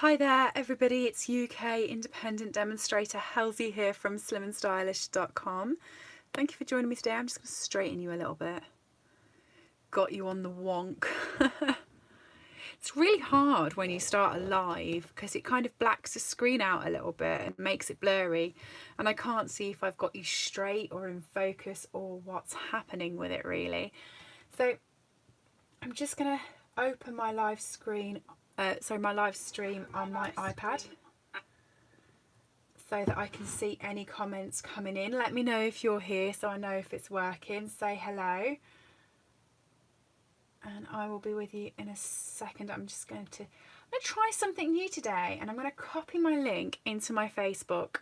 Hi there everybody, it's UK independent demonstrator Halsey here from slimandstylish.com. Thank you for joining me today. I'm just going to straighten you a little bit. Got you on the wonk. It's really hard when you start a live because it kind of blacks the screen out a little bit and makes it blurry, and I can't see if I've got you straight or in focus or what's happening with it really. So I'm just going to open my live screen, my live stream on my iPad so that I can see any comments coming in. Let me know if you're here so I know if it's working. Say hello. And I will be with you in a second. I'm going to try something new today, and I'm going to copy my link into my Facebook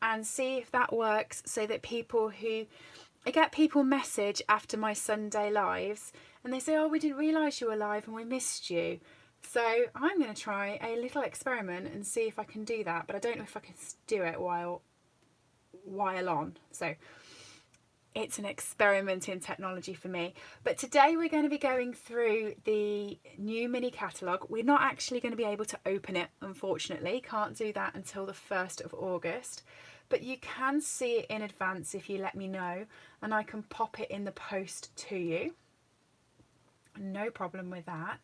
and see if that works, so that I get people message after my Sunday lives and they say, oh, we didn't realise you were live and we missed you. So I'm going to try a little experiment and see if I can do that, but I don't know if I can do it while on. So it's an experiment in technology for me. But today we're going to be going through the new mini catalogue. We're not actually going to be able to open it, unfortunately. Can't do that until the 1st of August. But you can see it in advance if you let me know, and I can pop it in the post to you. No problem with that.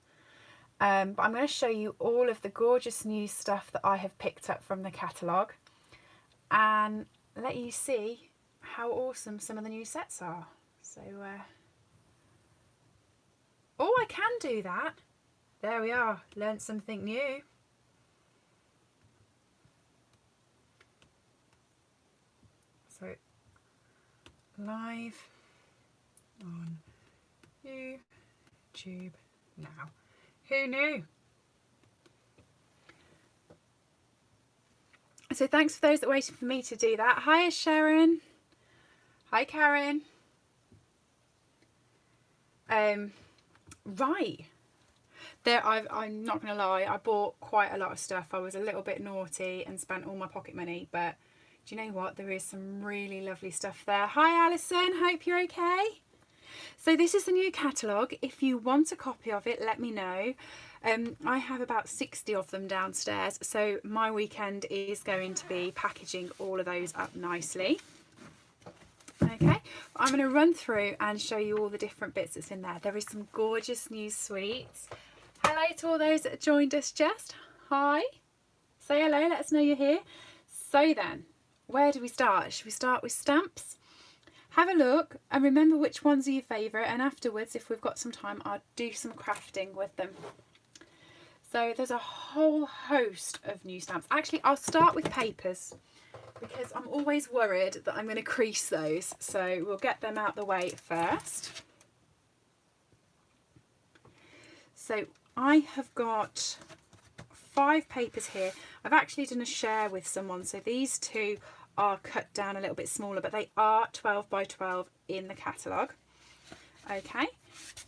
But I'm going to show you all of the gorgeous new stuff that I have picked up from the catalogue and let you see how awesome some of the new sets are. So, oh, I can do that. There we are, learnt something new. So, live on YouTube now. Who knew? So thanks for those that waited for me to do that. Hi Sharon. Hi Karen. Right. I'm not going to lie, I bought quite a lot of stuff. I was a little bit naughty and spent all my pocket money, but do you know what? There is some really lovely stuff there. Hi Alison, hope you're okay. So this is the new catalogue. If you want a copy of it, let me know. I have about 60 of them downstairs, so my weekend is going to be packaging all of those up nicely. Okay, I'm going to run through and show you all the different bits that's in there. There is some gorgeous new sweets. Hello to all those that joined us just. Hi. Say hello, let us know you're here. So then, where do we start? Should we start with stamps? Have a look and remember which ones are your favourite, and afterwards, if we've got some time, I'll do some crafting with them. So there's a whole host of new stamps. Actually, I'll start with papers because I'm always worried that I'm going to crease those. So we'll get them out the way first. So I have got 5 papers here. I've actually done a share with someone, so these two are cut down a little bit smaller, but they are 12 by 12 in the catalogue. Okay,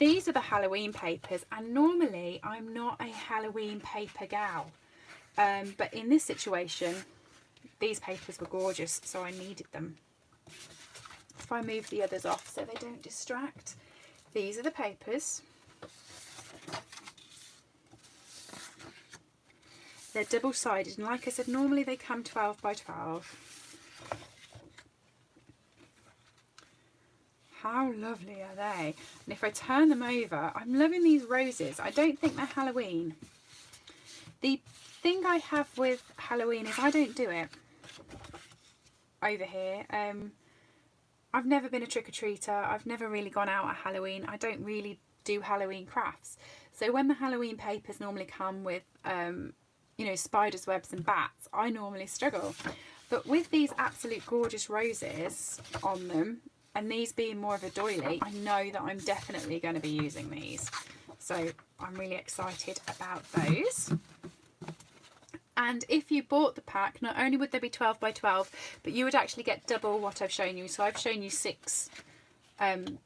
these are the Halloween papers, and normally I'm not a Halloween paper gal, but in this situation these papers were gorgeous, so I needed them. If I move the others off so they don't distract, these are the papers. They're double-sided, and like I said, normally they come 12 by 12. How lovely are they? And if I turn them over, I'm loving these roses. I don't think they're Halloween. The thing I have with Halloween is I don't do it over here. I've never been a trick-or-treater. I've never really gone out at Halloween. I don't really do Halloween crafts. So when the Halloween papers normally come with, you know, spiders, webs and bats, I normally struggle. But with these absolute gorgeous roses on them, and these being more of a doily, I know that I'm definitely going to be using these. So I'm really excited about those. And if you bought the pack, not only would there be 12 by 12, but you would actually get double what I've shown you. So I've shown you 6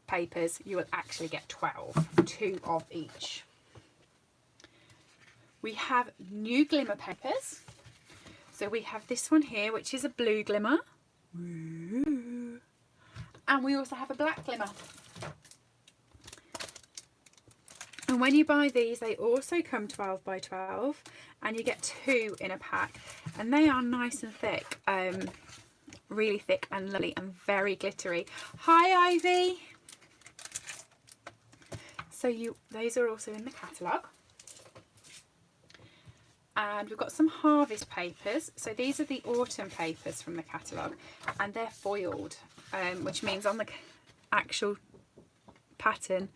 papers. You will actually get 12, 2 of each. We have new glimmer papers. So we have this one here, which is a blue glimmer. Woo. And we also have a black glimmer. And when you buy these, they also come 12 by 12, and you get 2 in a pack, and they are nice and thick, really thick and lovely and very glittery. Hi Ivy. So those are also in the catalogue. And we've got some harvest papers. So these are the autumn papers from the catalogue, and they're foiled, which means on the actual pattern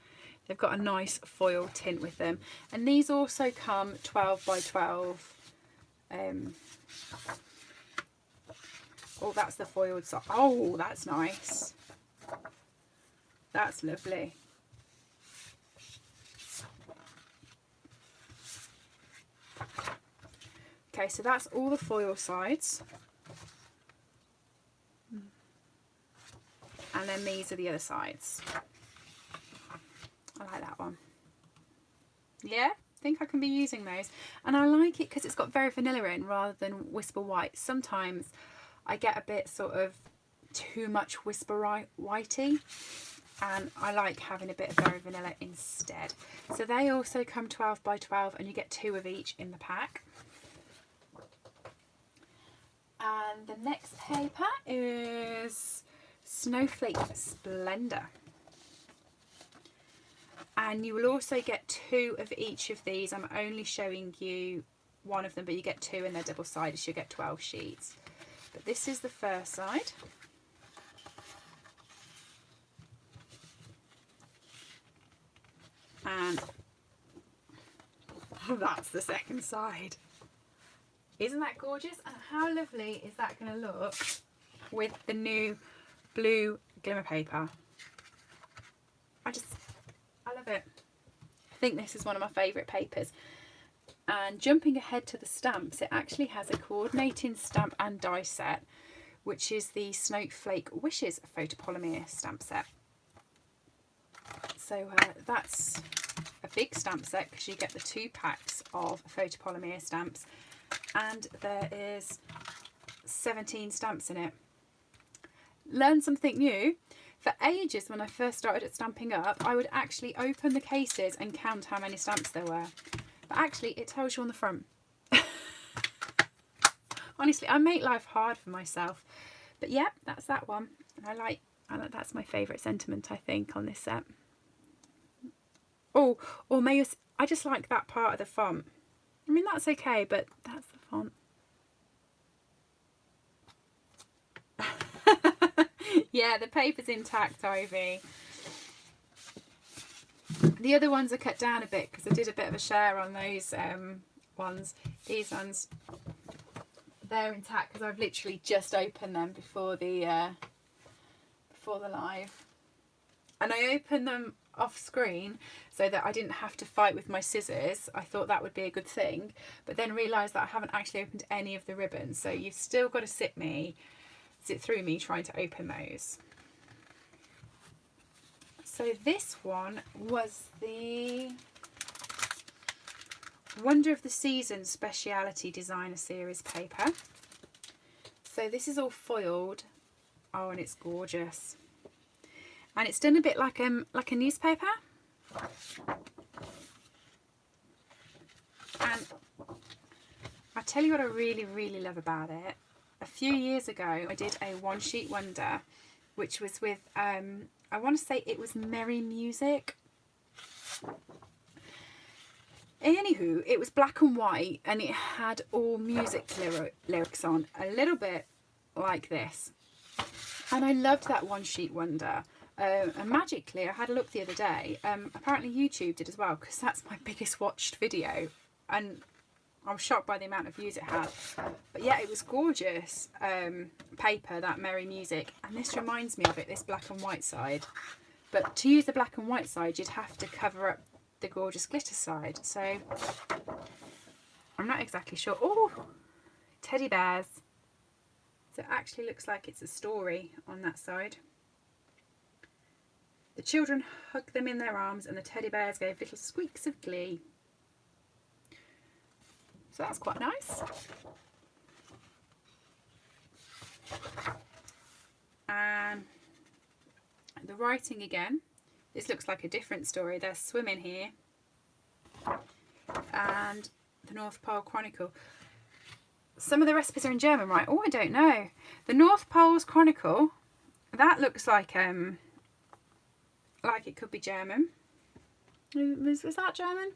they've got a nice foil tint with them. And these also come 12 by 12. Oh, that's the foiled side. Oh, that's nice. That's lovely. Okay, so that's all the foil sides. And then these are the other sides. I like that one. Yeah, I think I can be using those. And I like it because it's got very vanilla in rather than Whisper White. Sometimes I get a bit sort of too much Whisper Whitey, and I like having a bit of very vanilla instead. So they also come 12 by 12, and you get 2 of each in the pack. And the next paper is Snowflake Splendor. And you will also get 2 of each of these. I'm only showing you one of them, but you get 2 and they're double-sided, so you get 12 sheets. But this is the first side. And that's the second side. Isn't that gorgeous? And how lovely is that going to look with the new blue glimmer paper? I love it. I think this is one of my favourite papers. And jumping ahead to the stamps, it actually has a coordinating stamp and die set, which is the Snowflake Wishes photopolymer stamp set. So that's a big stamp set because you get the 2 packs of photopolymer stamps, and there is 17 stamps in it. Learn something new. For ages, when I first started at Stampin' Up, I would actually open the cases and count how many stamps there were. But actually, it tells you on the front. Honestly, I make life hard for myself. But yeah, that's that one. And I like that's my favourite sentiment, I think, on this set. Oh, or I just like that part of the font. I mean, that's okay, but that's the font. Yeah, the paper's intact, Ivy. The other ones are cut down a bit because I did a bit of a share on those ones. These ones, they're intact because I've literally just opened them before the live. And I opened them off screen so that I didn't have to fight with my scissors. I thought that would be a good thing, but then realised that I haven't actually opened any of the ribbons, so you've still got to sit through me trying to open those. So this one was the Wonder of the Season Speciality Designer Series paper. So this is all foiled. Oh, and it's gorgeous. And it's done a bit like a newspaper. And I tell you what I really, really love about it. A few years ago, I did a one sheet wonder, which was with, I want to say it was Merry Music. Anywho, it was black and white, and it had all music lyrics on, a little bit like this. And I loved that one sheet wonder. And magically, I had a look the other day. Apparently YouTube did as well, because that's my biggest watched video. And I was shocked by the amount of views it had. But yeah, it was gorgeous paper, that Merry Music. And this reminds me of it, this black and white side. But to use the black and white side, you'd have to cover up the gorgeous glitter side. So I'm not exactly sure. Oh, teddy bears. So it actually looks like it's a story on that side. The children hugged them in their arms and the teddy bears gave little squeaks of glee. So that's quite nice. And the writing again. This looks like a different story. They're swimming here. and the North Pole Chronicle. Some of the recipes are in German, right? Oh, I don't know. The North Pole's Chronicle, that looks like it could be German. Was that German?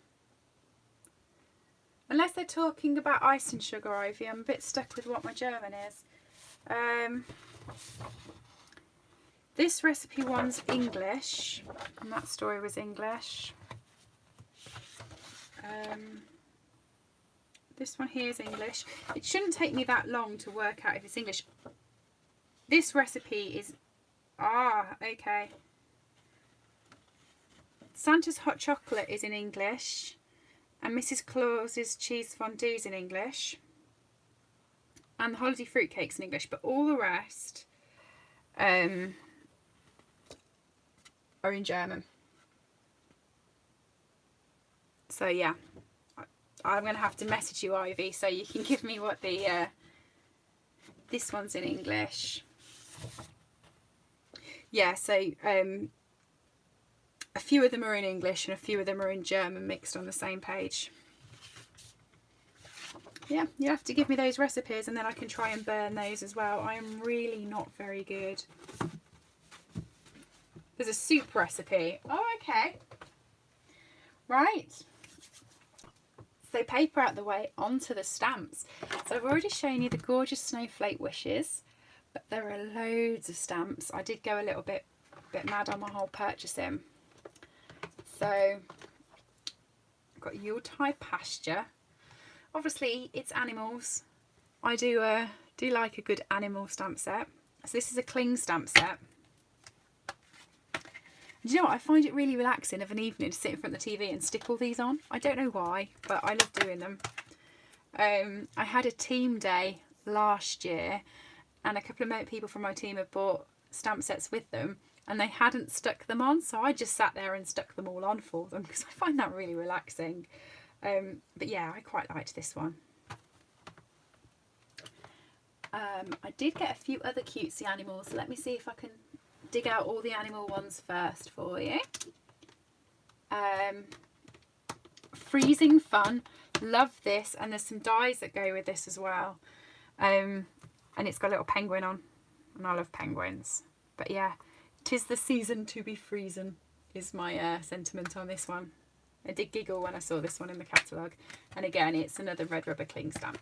Unless they're talking about ice and sugar, Ivy. I'm a bit stuck with what my German is. This recipe one's English, and that story was English. This one here is English. It shouldn't take me that long to work out if it's English. This recipe is... okay. Santa's hot chocolate is in English, and Mrs. Claus's cheese fondue is in English, and the holiday fruitcake's in English, but all the rest are in German. So yeah, I'm going to have to message you, Ivy, so you can give me what the this one's in English. Yeah, so a few of them are in English and a few of them are in German mixed on the same page. Yeah, you have to give me those recipes and then I can try and burn those as well. I am really not very good. There's a soup recipe. Oh, okay. Right. So paper out the way, onto the stamps. So I've already shown you the gorgeous snowflake wishes, but there are loads of stamps. I did go a little bit mad on my whole purchasing. So I've got Yuletide pasture. Obviously it's animals. I do like a good animal stamp set. So this is a cling stamp set. Do you know what? I find it really relaxing of an evening to sit in front of the TV and stick all these on. I don't know why, but I love doing them. I had a team day last year and a couple of people from my team have bought stamp sets with them and they hadn't stuck them on, so I just sat there and stuck them all on for them because I find that really relaxing. But yeah, I quite liked this one. I did get a few other cutesy animals, so let me see if I can dig out all the animal ones first for you. Freezing Fun, love this, and there's some dies that go with this as well. And it's got a little penguin on, and I love penguins. But yeah, 'tis the season to be freezing is my sentiment on this one. I did giggle when I saw this one in the catalogue, and again it's another red rubber cling stamp.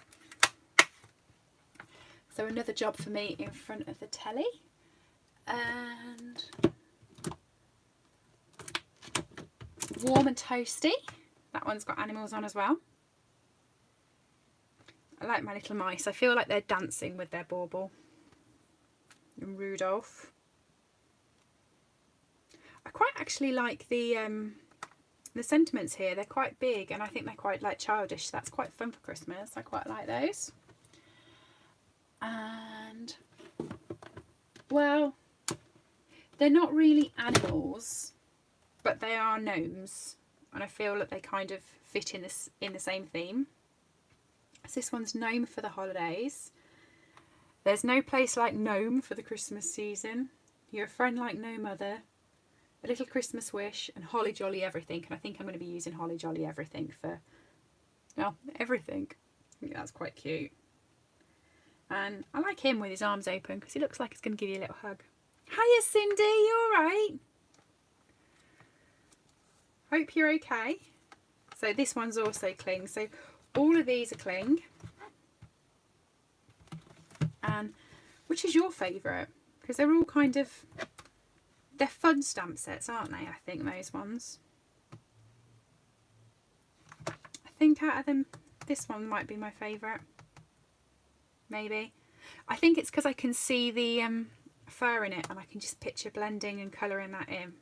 So another job for me in front of the telly. And Warm and Toasty, that one's got animals on as well. I like my little mice. I feel like they're dancing with their bauble. And Rudolph. I quite actually like the sentiments here. They're quite big and I think they're quite like childish. So that's quite fun for Christmas. I quite like those. And well, they're not really animals, but they are gnomes, and I feel that they kind of fit in the same theme. So this one's Gnome for the holidays. There's no place like gnome for the Christmas season. You're a friend like no mother. A little Christmas wish and holly jolly everything. And I think I'm going to be using holly jolly everything for, well, everything. I think that's quite cute. And I like him with his arms open because he looks like he's going to give you a little hug. Hiya Cindy, you alright? Hope you're okay. So this one's also cling. So all of these are cling. And which is your favourite? Because they're all kind of, they're fun stamp sets, aren't they? I think those ones. I think out of them, this one might be my favourite. Maybe. I think it's because I can see the fur in it and I can just picture blending and colouring that in.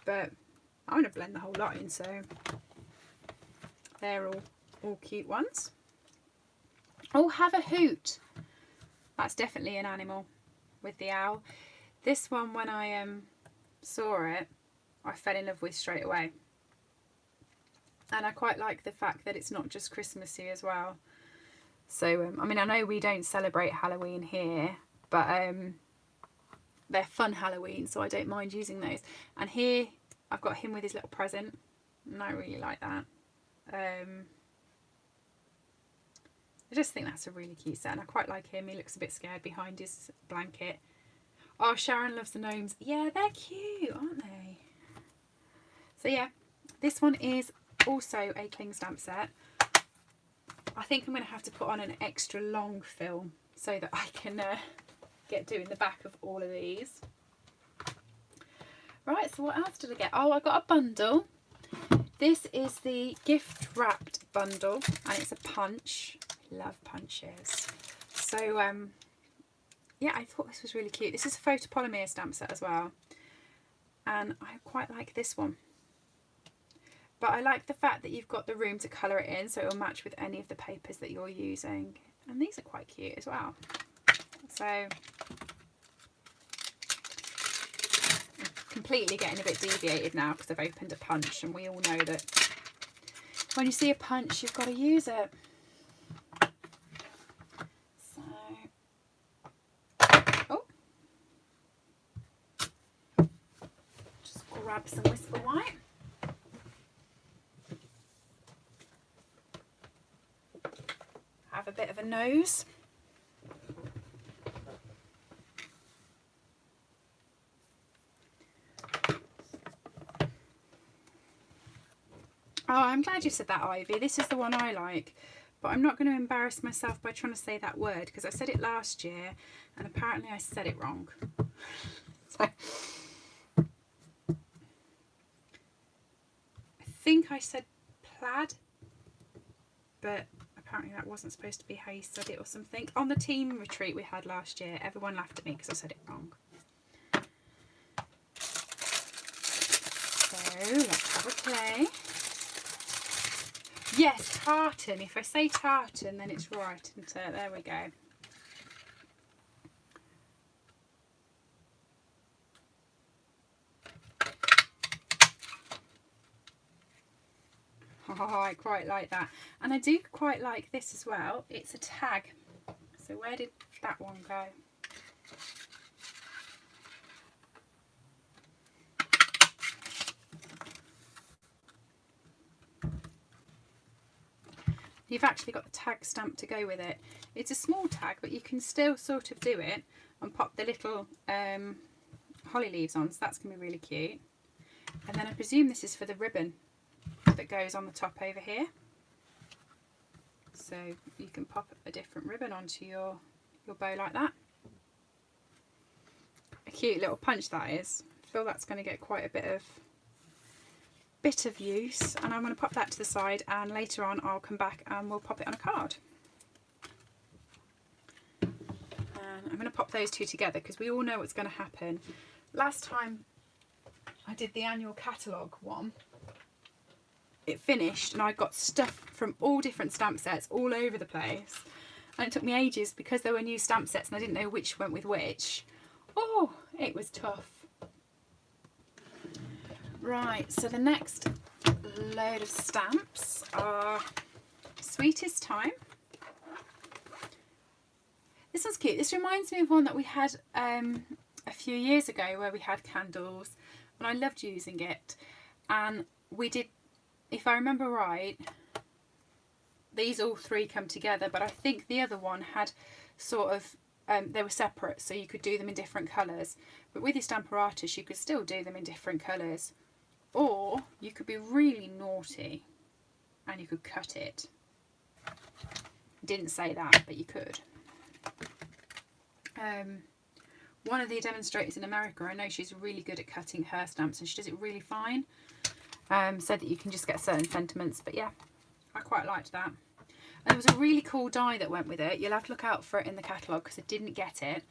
But I'm going to blend the whole lot in, so they're all cute ones. Oh, Have a Hoot. That's definitely an animal with the owl. This one, when I saw it, I fell in love with straight away. And I quite like the fact that it's not just Christmassy as well. So, I mean, I know we don't celebrate Halloween here, but they're fun Halloween, so I don't mind using those. And here, I've got him with his little present, and I really like that. I just think that's a really cute set, and I quite like him. He looks a bit scared behind his blanket. Oh, Sharon loves the gnomes. Yeah, they're cute, aren't they? So yeah, this one is also a cling stamp set. I think I'm going to have to put on an extra long film so that I can get doing the back of all of these. Right, so what else did I get? Oh, I got a bundle. This is the gift wrapped bundle, and it's a punch. I love punches. So yeah, I thought this was really cute. This is a photopolymer stamp set as well, and I quite like this one. But I like the fact that you've got the room to colour it in, so it'll match with any of the papers that you're using. And these are quite cute as well. So I'm completely getting a bit deviated now because I've opened a punch, and we all know that when you see a punch, you've got to use it. So, oh, just grab some Whisper White. Have a bit of a nose. Oh, I'm glad you said that, Ivy. This is the one I like, but I'm not going to embarrass myself by trying to say that word because I said it last year and apparently I said it wrong. So I think I said plaid, but apparently that wasn't supposed to be how you said it or something. On the team retreat we had last year, everyone laughed at me because I said it wrong. So let's have a play. Yes, tartan. If I say tartan, then it's right, isn't it? There we go. Oh, I quite like that. And I do quite like this as well. It's a tag. So where did that one go? You've actually got the tag stamp to go with it. It's a small tag, but you can still sort of do it and pop the little holly leaves on, so that's going to be really cute. And then I presume this is for the ribbon that goes on the top over here. So you can pop a different ribbon onto your bow like that. A cute little punch that is. I feel that's going to get quite a bit of use, and I'm going to pop that to the side, and later on I'll come back and we'll pop it on a card. And I'm going to pop those two together because we all know what's going to happen. Last time I did the annual catalogue one, it finished and I got stuff from all different stamp sets all over the place, and it took me ages because there were new stamp sets and I didn't know which went with which. Oh, it was tough. Right, so the next load of stamps are Sweetest Time. This one's cute. This reminds me of one that we had a few years ago where we had candles, and I loved using it. And we did, if I remember right, these all three come together, but I think the other one had sort of, they were separate, so you could do them in different colours. But with your Stamparatus, you could still do them in different colours. Or you could be really naughty and you could cut it. Didn't say that, but you could. One of the demonstrators in America, I know she's really good at cutting her stamps and she does it really fine, so that you can just get certain sentiments. But yeah, I quite liked that. And there was a really cool die that went with it. You'll have to look out for it in the catalogue because I didn't get it,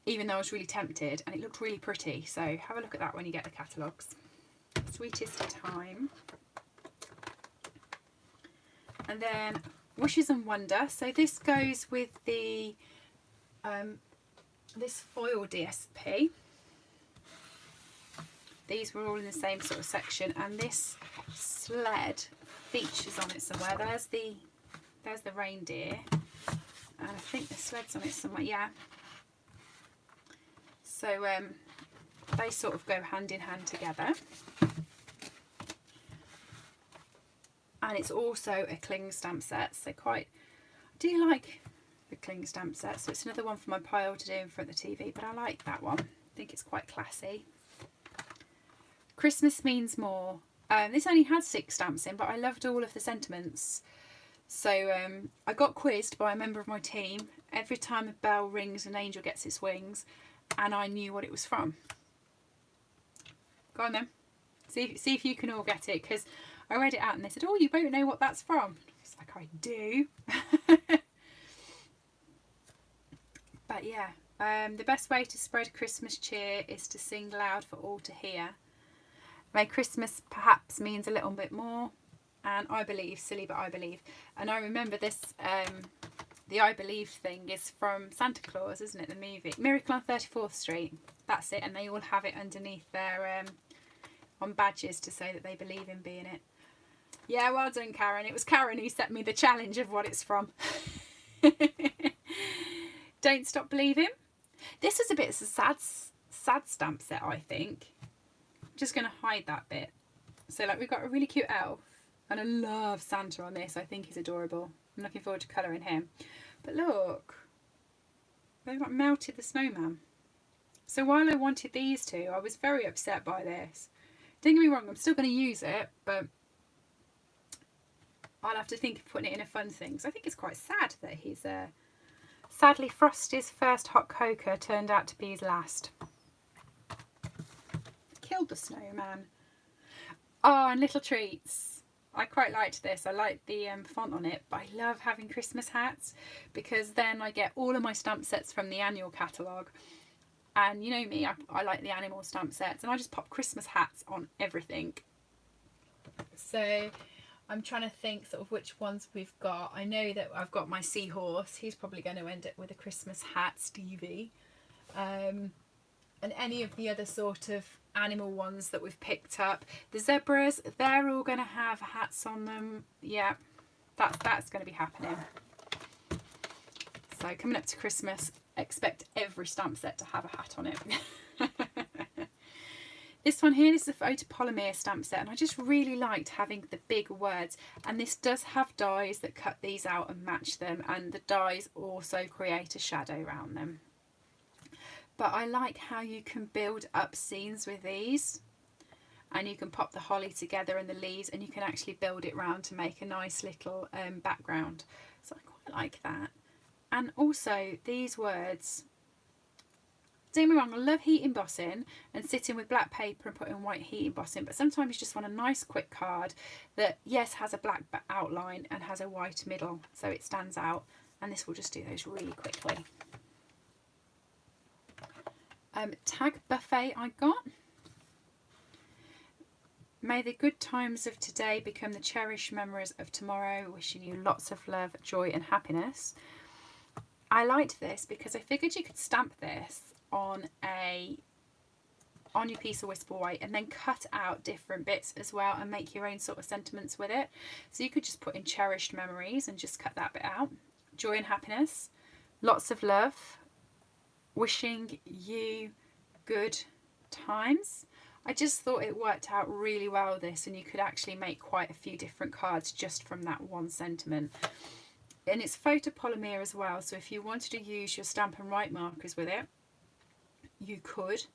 even though I was really tempted, and it looked really pretty. So have a look at that when you get the catalogues. Sweetest Time. And then Wishes and Wonder. So this goes with the this foil DSP. These were all in the same sort of section, and this sled features on it somewhere. There's the reindeer, and I think the sled's on it somewhere. Yeah. So they sort of go hand in hand together. And it's also a cling stamp set, so I do like the cling stamp set. So it's another one for my pile to do in front of the TV, but I like that one. I think it's quite classy. Christmas Means More. This only had 6 stamps in, but I loved all of the sentiments. So I got quizzed by a member of my team. Every time a bell rings, an angel gets its wings, and I knew what it was from. Go on then. See if you can all get it, because I read it out and they said, oh, you won't know what that's from. It's like, I do. But yeah, the best way to spread Christmas cheer is to sing loud for all to hear. May Christmas perhaps means a little bit more. And I believe, silly but I believe. And I remember this, the I believe thing is from Santa Claus, isn't it? The movie. Miracle on 34th Street. That's it. And they all have it underneath their, on badges to say that they believe in being it. Yeah, well done, Karen. It was Karen who set me the challenge of what it's from. Don't Stop Believing. This was a bit of a sad stamp set, I think. I'm just going to hide that bit. So like we've got a really cute elf. And I love Santa on this. I think he's adorable. I'm looking forward to colouring him. But look, they've like melted the snowman. So while I wanted these two, I was very upset by this. Don't get me wrong, I'm still going to use it, but I'll have to think of putting it in a fun thing. So I think it's quite sad that he's... Sadly, Frosty's first hot cocoa turned out to be his last. Killed the snowman. Oh, and Little Treats. I quite liked this. I like the font on it, but I love having Christmas hats because then I get all of my stamp sets from the annual catalogue. And you know me, I like the animal stamp sets, and I just pop Christmas hats on everything. So I'm trying to think sort of which ones we've got. I know that I've got my seahorse. He's probably going to end up with a Christmas hat, Stevie. And any of the other sort of animal ones that we've picked up. The zebras, they're all going to have hats on them. Yeah, that's going to be happening. So coming up to Christmas, expect every stamp set to have a hat on it. This one here, this is a photopolymer stamp set, and I just really liked having the big words. And this does have dies that cut these out and match them, and the dies also create a shadow around them. But I like how you can build up scenes with these, and you can pop the holly together and the leaves, and you can actually build it round to make a nice little background. So I quite like that. And also these words, don't get me wrong, I love heat embossing and sitting with black paper and putting white heat embossing, but sometimes you just want a nice quick card that, yes, has a black outline and has a white middle so it stands out, and this will just do those really quickly. Tag buffet I got. May the good times of today become the cherished memories of tomorrow. Wishing you lots of love, joy and happiness. I liked this because I figured you could stamp this on your piece of Whisper White and then cut out different bits as well and make your own sort of sentiments with it. So you could just put in cherished memories and just cut that bit out. Joy and happiness, lots of love, wishing you good times. I just thought it worked out really well, this, and you could actually make quite a few different cards just from that one sentiment. And it's photopolymer as well, so if you wanted to use your Stampin' Write markers with it, you could.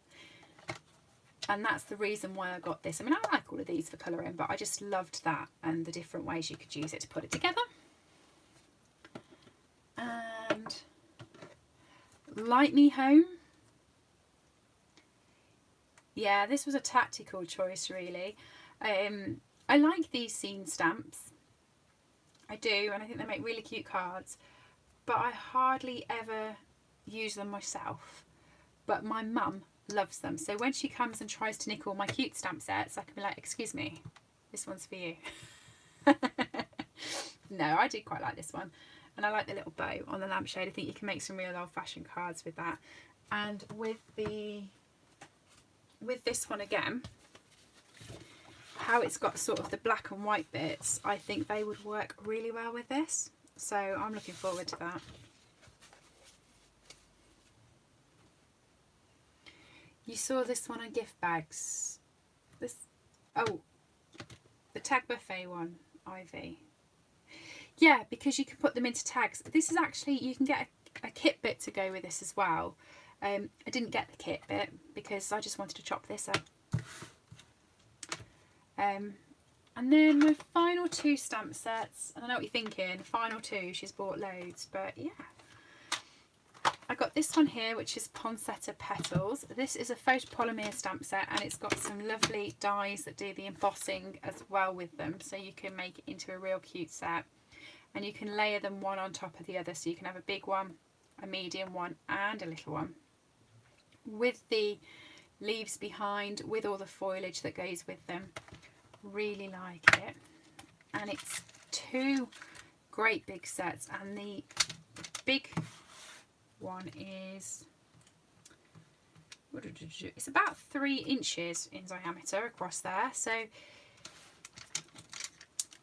And that's the reason why I got this. I mean, I like all of these for colouring, but I just loved that and the different ways you could use it to put it together. And Light Me Home. Yeah, this was a tactical choice, really. I like these scene stamps. I do, and I think they make really cute cards. But I hardly ever use them myself. But my mum loves them. So when she comes and tries to nick all my cute stamp sets, I can be like, excuse me, this one's for you. No, I do quite like this one. And I like the little bow on the lampshade. I think you can make some real old-fashioned cards with that. And with this one again, how it's got sort of the black and white bits, I think they would work really well with this. So I'm looking forward to that. You saw this one on gift bags. Oh, the Tag Buffet one. ivy. Yeah, because you can put them into tags. This is actually, you can get a kit bit to go with this as well. I didn't get the kit bit because I just wanted to chop this up. And then my final 2 stamp sets, and I know what you're thinking, final 2, she's bought loads, but yeah. I got this one here, which is Poinsettia Petals. This is a photopolymer stamp set, and it's got some lovely dies that do the embossing as well with them, so you can make it into a real cute set. And you can layer them one on top of the other, so you can have a big one, a medium one, and a little one. With the leaves behind, with all the foliage that goes with them. Really like it. And it's 2 great big sets, and the big one is, it's about 3 inches in diameter across there, so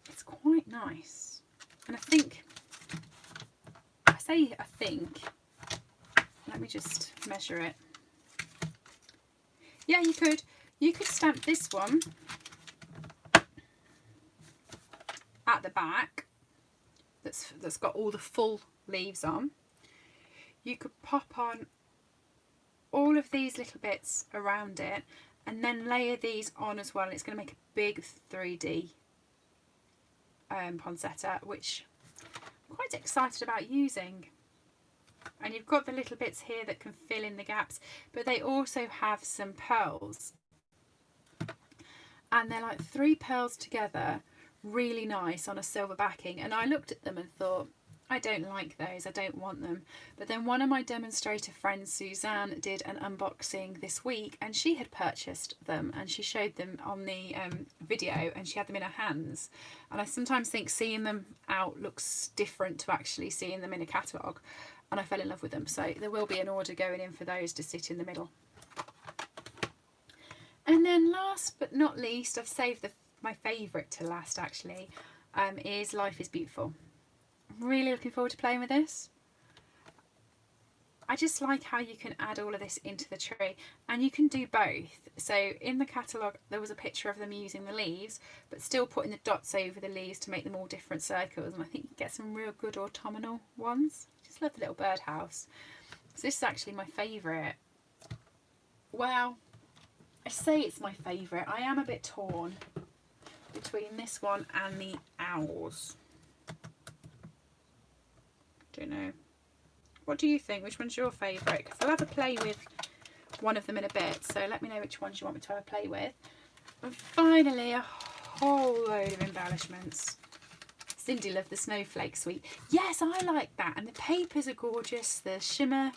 it's quite nice. And I think, let me just measure it. Yeah, you could stamp this one at the back that's got all the full leaves on. You could pop on all of these little bits around it and then layer these on as well. It's going to make a big 3D poinsettia, which I'm quite excited about using. And you've got the little bits here that can fill in the gaps, but they also have some pearls, and they're like 3 pearls together, really nice on a silver backing. And I looked at them and thought, I don't like those, I don't want them. But then one of my demonstrator friends, Suzanne, did an unboxing this week, and she had purchased them, and she showed them on the video, and she had them in her hands. And I sometimes think seeing them out looks different to actually seeing them in a catalogue, and I fell in love with them. So there will be an order going in for those to sit in the middle. And then last but not least, I've saved my favourite to last actually, is Life is Beautiful. I'm really looking forward to playing with this. I just like how you can add all of this into the tree, and you can do both. So in the catalogue there was a picture of them using the leaves but still putting the dots over the leaves to make them all different circles, and I think you get some real good autumnal ones. Just love the little birdhouse. So this is actually my favourite. Well, I say it's my favourite. I am a bit torn between this one and the owls. Don't know. What do you think? Which one's your favourite? Because I'll have a play with one of them in a bit, so let me know which ones you want me to have a play with. And finally, a whole load of embellishments. Cindy loved the snowflake suite. Yes, I like that, and the papers are gorgeous, the shimmer,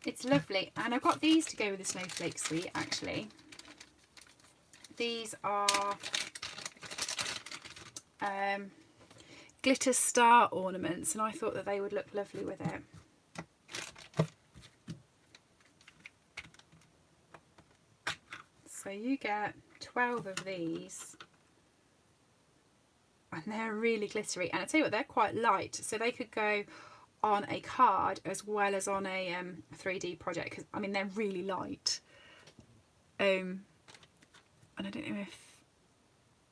it's lovely. And I've got these to go with the snowflake suite actually. These are glitter star ornaments, and I thought that they would look lovely with it. So you get 12 of these, and they're really glittery, and I tell you what, they're quite light, so they could go on a card as well as on a 3D project, because I mean they're really light. And I don't know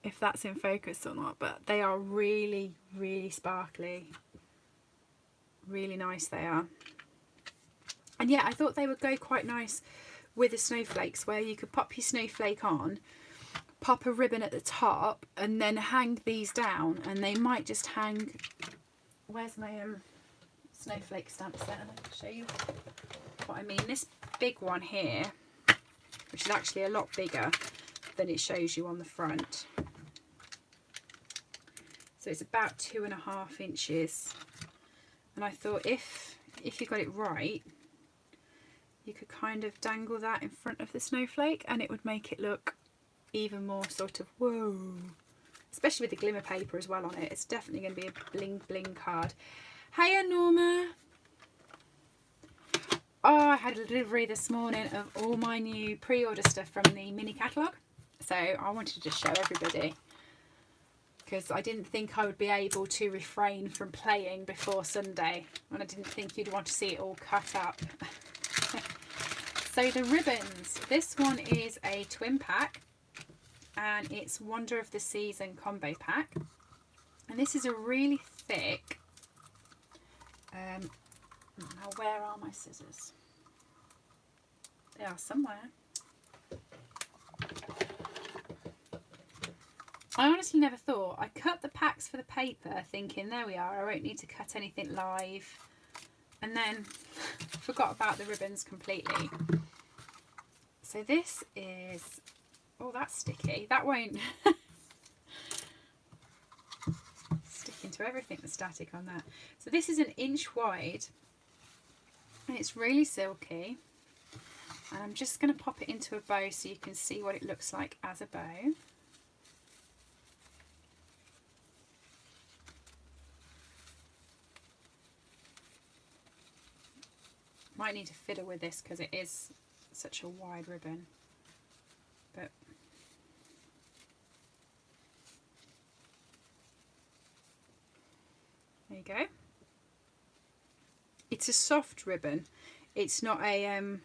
if that's in focus or not, but they are really, really sparkly. Really nice they are. And yeah, I thought they would go quite nice with the snowflakes, where you could pop your snowflake on, pop a ribbon at the top, and then hang these down, and they might just hang. Where's my snowflake stamp set? And I can show you what I mean. This big one here, which is actually a lot bigger than it shows you on the front. So it's about 2.5 inches. And I thought if you got it right, you could kind of dangle that in front of the snowflake, and it would make it look even more sort of whoa. Especially with the glimmer paper as well on it. It's definitely going to be a bling bling card. Hiya Norma. Oh, I had a delivery this morning of all my new pre-order stuff from the mini catalogue. So I wanted to just show everybody, because I didn't think I would be able to refrain from playing before Sunday, and I didn't think you'd want to see it all cut up. So the ribbons, this one is a twin pack, and it's Wonder of the Season combo pack. And this is a really thick, now where are my scissors? They are somewhere. I honestly never thought. I cut the packs for the paper thinking, there we are, I won't need to cut anything live. And then forgot about the ribbons completely. So this is, oh, that's sticky. That won't stick into everything, the static on that. So this is 1 inch wide and it's really silky. And I'm just going to pop it into a bow so you can see what it looks like as a bow. Might need to fiddle with this because it is such a wide ribbon, but there you go. It's a soft ribbon. It's not a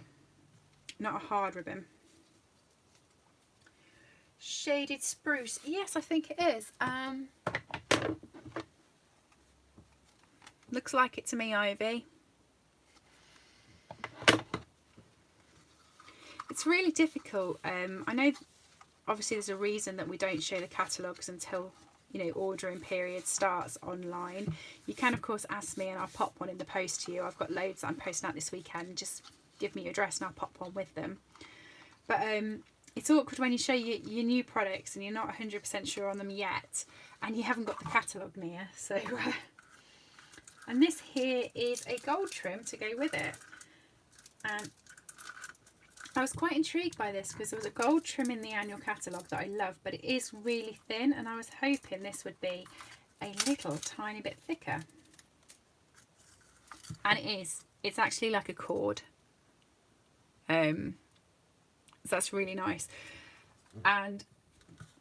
hard ribbon. Shaded spruce. Yes, I think it is. Looks like it to me, Ivy. It's really difficult. I know obviously there's a reason that we don't show the catalogues until, you know, ordering period starts online. You can of course ask me and I'll pop one in the post to you. I've got loads that I'm posting out this weekend. Just give me your address and I'll pop one with them. But it's awkward when you show your new products and you're not 100% sure on them yet and you haven't got the catalogue near. So and this here is a gold trim to go with it. I was quite intrigued by this because there was a gold trim in the annual catalogue that I love, but it is really thin and I was hoping this would be a little tiny bit thicker. And it is. It's actually like a cord. So that's really nice. And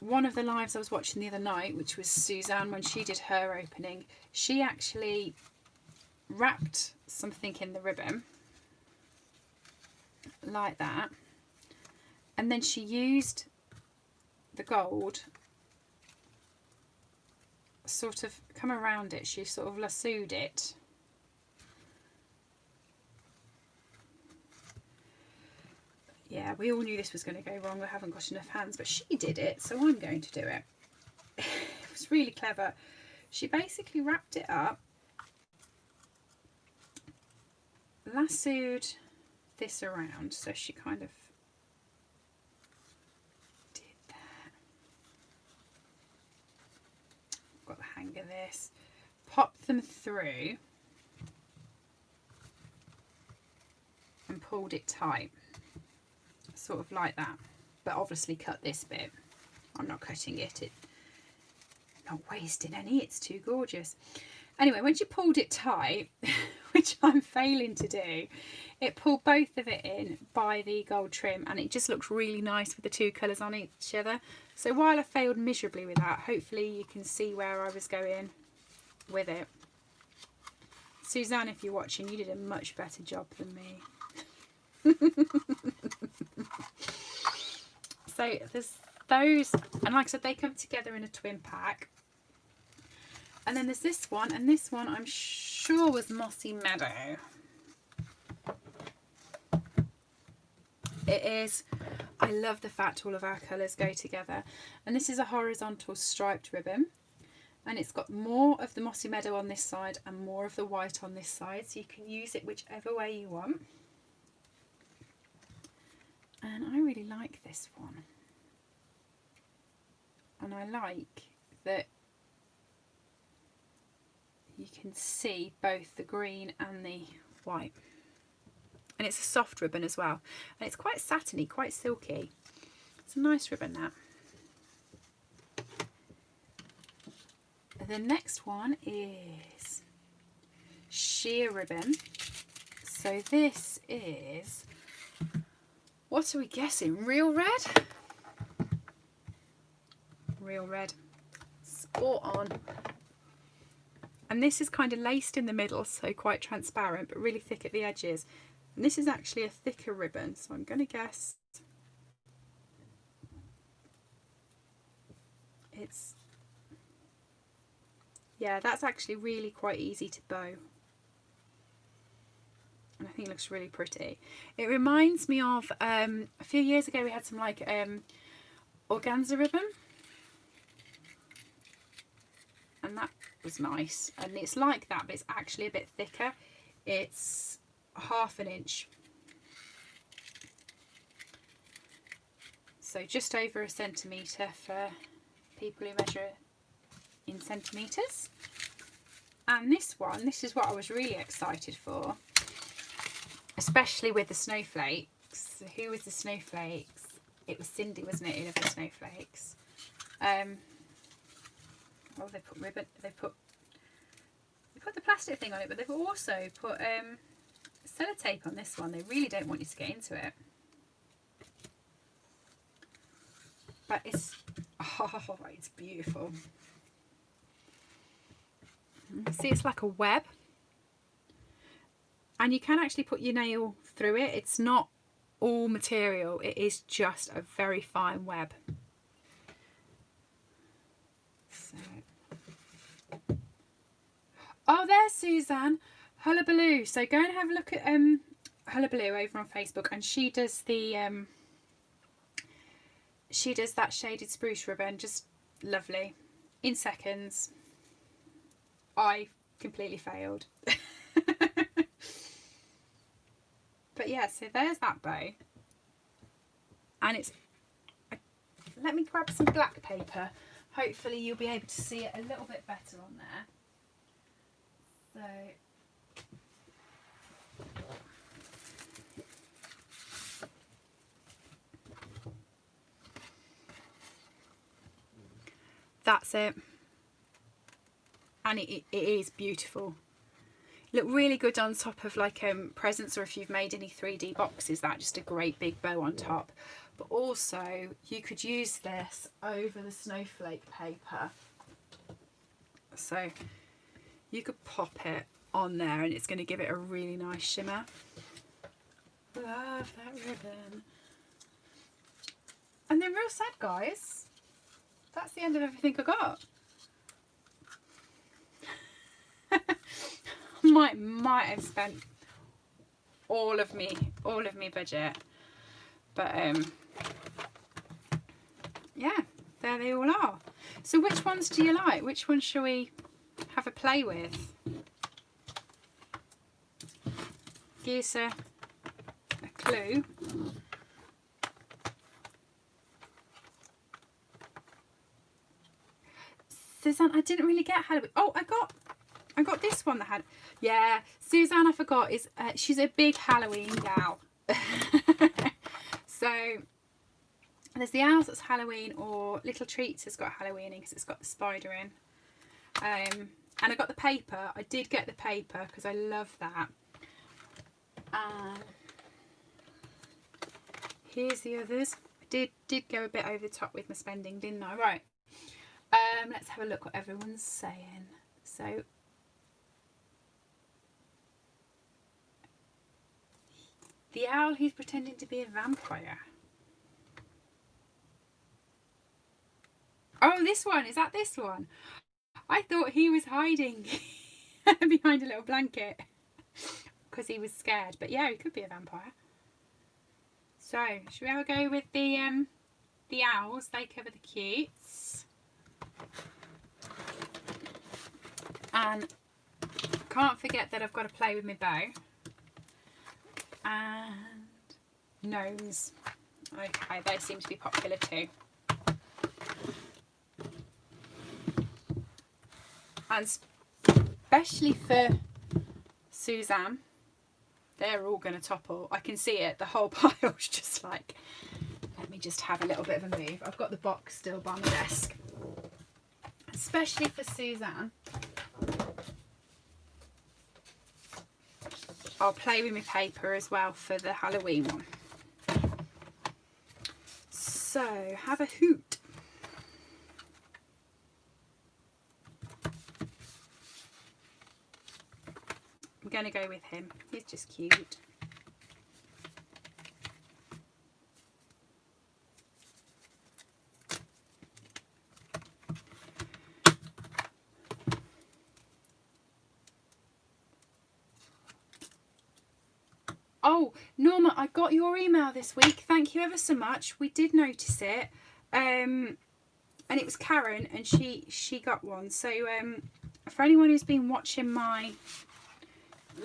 one of the lives I was watching the other night, which was Suzanne, when she did her opening, she actually wrapped something in the ribbon like that, and then she used the gold sort of come around it. She sort of lassoed it. Yeah, we all knew this was going to go wrong. I haven't got enough hands, but she did it, so I'm going to do it. It was really clever. She basically wrapped it up, lassoed this around, so she kind of did that. Got the hang of this. Popped them through and pulled it tight, sort of like that. But obviously cut this bit. I'm not cutting it. Not wasting any. It's too gorgeous. Anyway, when she pulled it tight, which I'm failing to do, it pulled both of it in by the gold trim and it just looks really nice with the two colours on each other. So while I failed miserably with that, hopefully you can see where I was going with it. Suzanne, if you're watching, you did a much better job than me. So there's those, and like I said, they come together in a twin pack. And then there's this one, and this one I'm sure was Mossy Meadow. It is. I love the fact all of our colours go together. And this is a horizontal striped ribbon. And it's got more of the Mossy Meadow on this side and more of the white on this side. So you can use it whichever way you want. And I really like this one. And I like that you can see both the green and the white. And it's a soft ribbon as well. And it's quite satiny, quite silky. It's a nice ribbon, that. The next one is sheer ribbon. So this is, what are we guessing? Real red? Real red. Spot on. And this is kind of laced in the middle, so quite transparent, but really thick at the edges. And this is actually a thicker ribbon, so I'm going to guess It's, yeah, that's actually really quite easy to bow. And I think it looks really pretty. It reminds me of, a few years ago we had some like organza ribbon. And that was nice. And it's like that, but it's actually a bit thicker. It's 1/2 inch. So just over 1 centimetre for people who measure in centimetres. And this one, this is what I was really excited for, especially with the snowflakes. Who was the snowflakes? It was Cindy, wasn't it, who loved the snowflakes? Oh, they put ribbon, they put the plastic thing on it, but they've also put sellotape on this one. They really don't want you to get into it. But it's, oh, it's beautiful. See, it's like a web. And you can actually put your nail through it. It's not all material. It is just a very fine web. So. Oh, there's Suzanne. Hullabaloo. So go and have a look at Hullabaloo over on Facebook, and she does the she does that shaded spruce ribbon, just lovely. In seconds. I completely failed. But yeah, so there's that bow. And it's, let me grab some black paper. Hopefully you'll be able to see it a little bit better on there. So that's it. And it is beautiful. Look really good on top of like presents, or if you've made any 3D boxes, that just a great big bow on top. But also you could use this over the snowflake paper. So you could pop it on there and it's going to give it a really nice shimmer. Love that ribbon. And then real sad, guys. That's the end of everything I got. might have spent all of me budget, but yeah, there they all are. So which ones do you like? Which ones shall we have a play with? Give us a clue. Suzanne, I didn't really get Halloween. Oh, I got this one that had, yeah, Suzanne, I forgot, is she's a big Halloween gal. So there's the Owls that's Halloween, or Little Treats has got Halloween in because it's got the spider in. And I got the paper. I did get the paper because I love that. Here's the others. I did go a bit over the top with my spending, didn't I? Right. Let's have a look what everyone's saying. So the owl who's pretending to be a vampire. Oh, this one. Is that this one? I thought he was hiding behind a little blanket because he was scared. But yeah, he could be a vampire. So, should we have a go with the owls? They cover the cutes. And can't forget that I've got to play with my bow. And gnomes. Okay, they seem to be popular too. And especially for Suzanne, they're all going to topple. I can see it. The whole pile's just like, let me just have a little bit of a move. I've got the box still by my desk. Especially for Suzanne. I'll play with my paper as well for the Halloween one. So, have a hoot. I'm going to go with him. He's just cute. Oh, Norma, I got your email this week. Thank you ever so much. We did notice it. And it was Karen, and she got one. So for anyone who's been watching my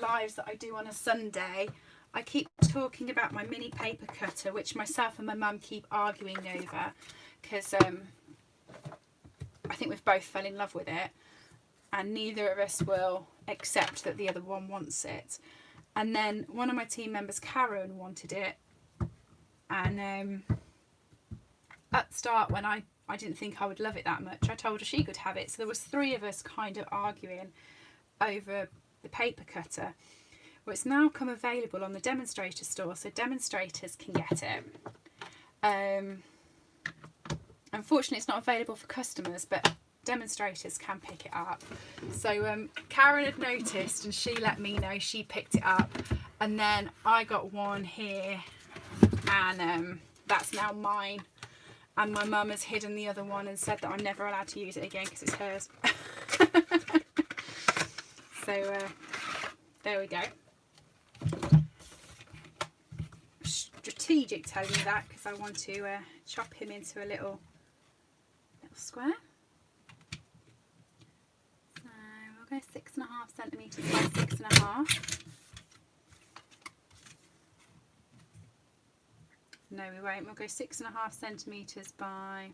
lives that I do on a Sunday, I keep talking about my mini paper cutter, which myself and my mum keep arguing over, because I think we've both fell in love with it, and neither of us will accept that the other one wants it. And then one of my team members, Karen, wanted it, and at the start, when I didn't think I would love it that much, I told her she could have it. So there was 3 of us kind of arguing over the paper cutter. Well, it's now come available on the demonstrator store, so demonstrators can get it. Unfortunately, it's not available for customers, but demonstrators can pick it up. So Karen had noticed, and she let me know she picked it up, and then I got one here, and that's now mine. And my mum has hidden the other one and said that I'm never allowed to use it again because it's hers. So there we go. Strategic telling you that because I want to chop him into a little square. So we'll go 6.5 centimetres by 6.5. No, we won't. We'll go 6.5 centimetres by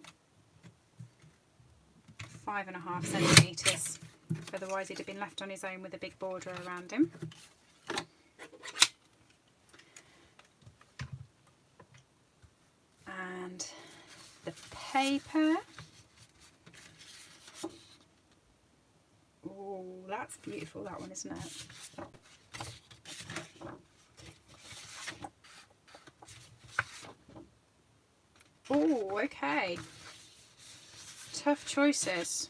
5.5 centimetres. Otherwise, he'd have been left on his own with a big border around him. And the paper. Oh, that's beautiful, that one, isn't it? Oh, okay. Tough choices.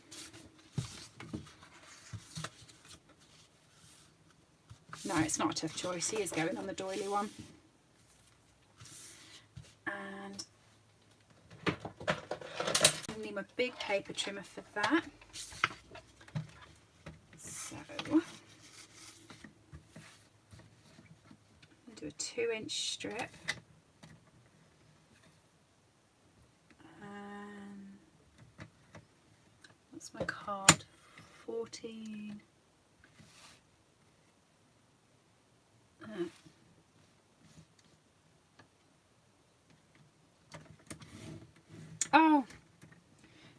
No, it's not a tough choice. He is going on the doily one. And I need my big paper trimmer for that. So I'll do a 2-inch strip. What's my card? 14. Oh,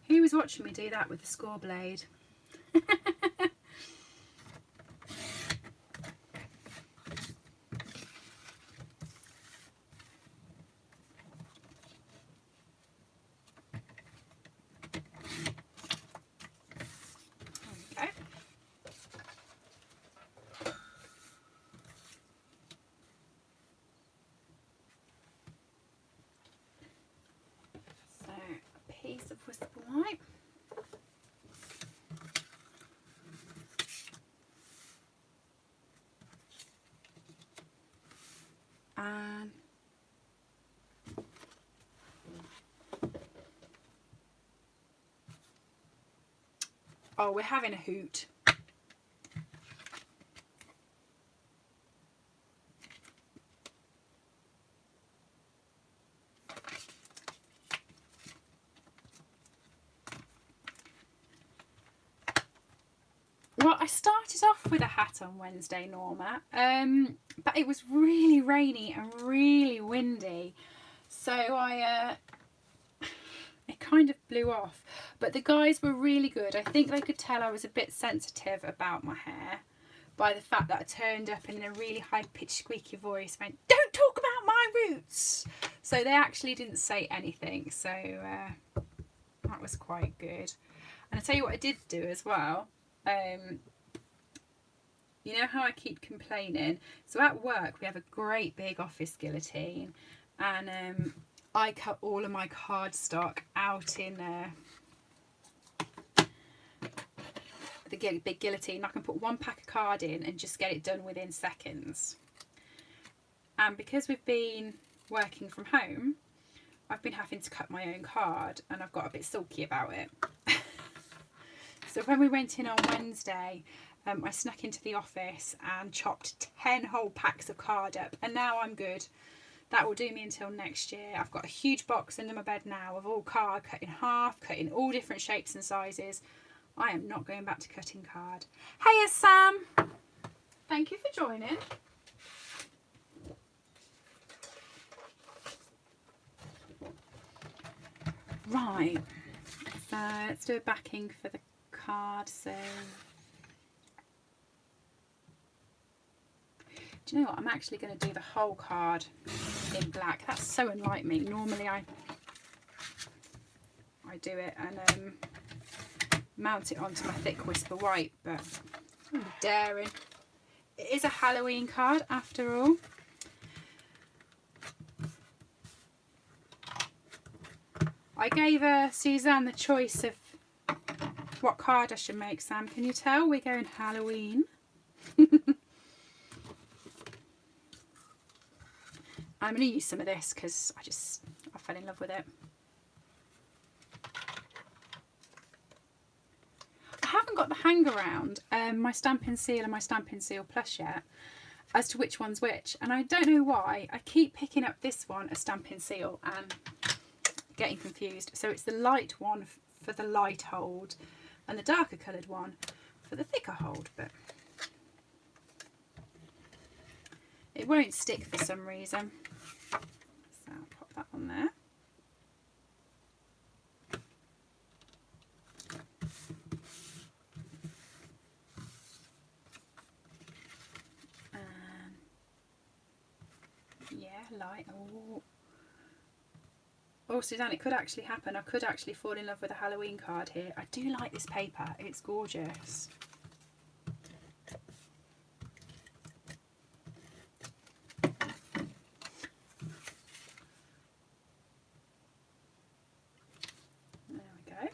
who was watching me do that with the score blade? Piece of whisper white. And oh, we're having a hoot. Well, I started off with a hat on Wednesday, Norma, but it was really rainy and really windy, so it kind of blew off. But the guys were really good. I think they could tell I was a bit sensitive about my hair by the fact that I turned up and in a really high-pitched squeaky voice went, "Don't talk about my roots!" So they actually didn't say anything, so that was quite good. And I tell you what I did do as well. You know how I keep complaining? So at work we have a great big office guillotine, and I cut all of my cardstock out in the big guillotine. I can put 1 pack of card in and just get it done within seconds. And because we've been working from home, I've been having to cut my own card, and I've got a bit sulky about it. So when we went in on Wednesday, I snuck into the office and chopped 10 whole packs of card up, and now I'm good. That will do me until next year. I've got a huge box under my bed now of all card, cut in half, cut in all different shapes and sizes. I am not going back to cutting card. Hey, Sam. Thank you for joining. Right. So let's do a backing for the card. So do you know what? I'm actually going to do the whole card in black. That's so unlike me. Normally I do it and mount it onto my thick whisper white, but I'm daring. It is a Halloween card after all. I gave Suzanne the choice of what card I should make, Sam. Can you tell? We're going Halloween. I'm going to use some of this because I fell in love with it. I haven't got the hang around my Stampin' Seal and my Stampin' Seal Plus yet as to which one's which, and I don't know why. I keep picking up this one, a Stampin' Seal, and getting confused. So it's the light one for the light hold and the darker coloured one for the thicker hold, but it won't stick for some reason. So I'll pop that on there. Yeah, light. Oh, Suzanne, it could actually happen. I could actually fall in love with a Halloween card here. I do like this paper. It's gorgeous. There we go.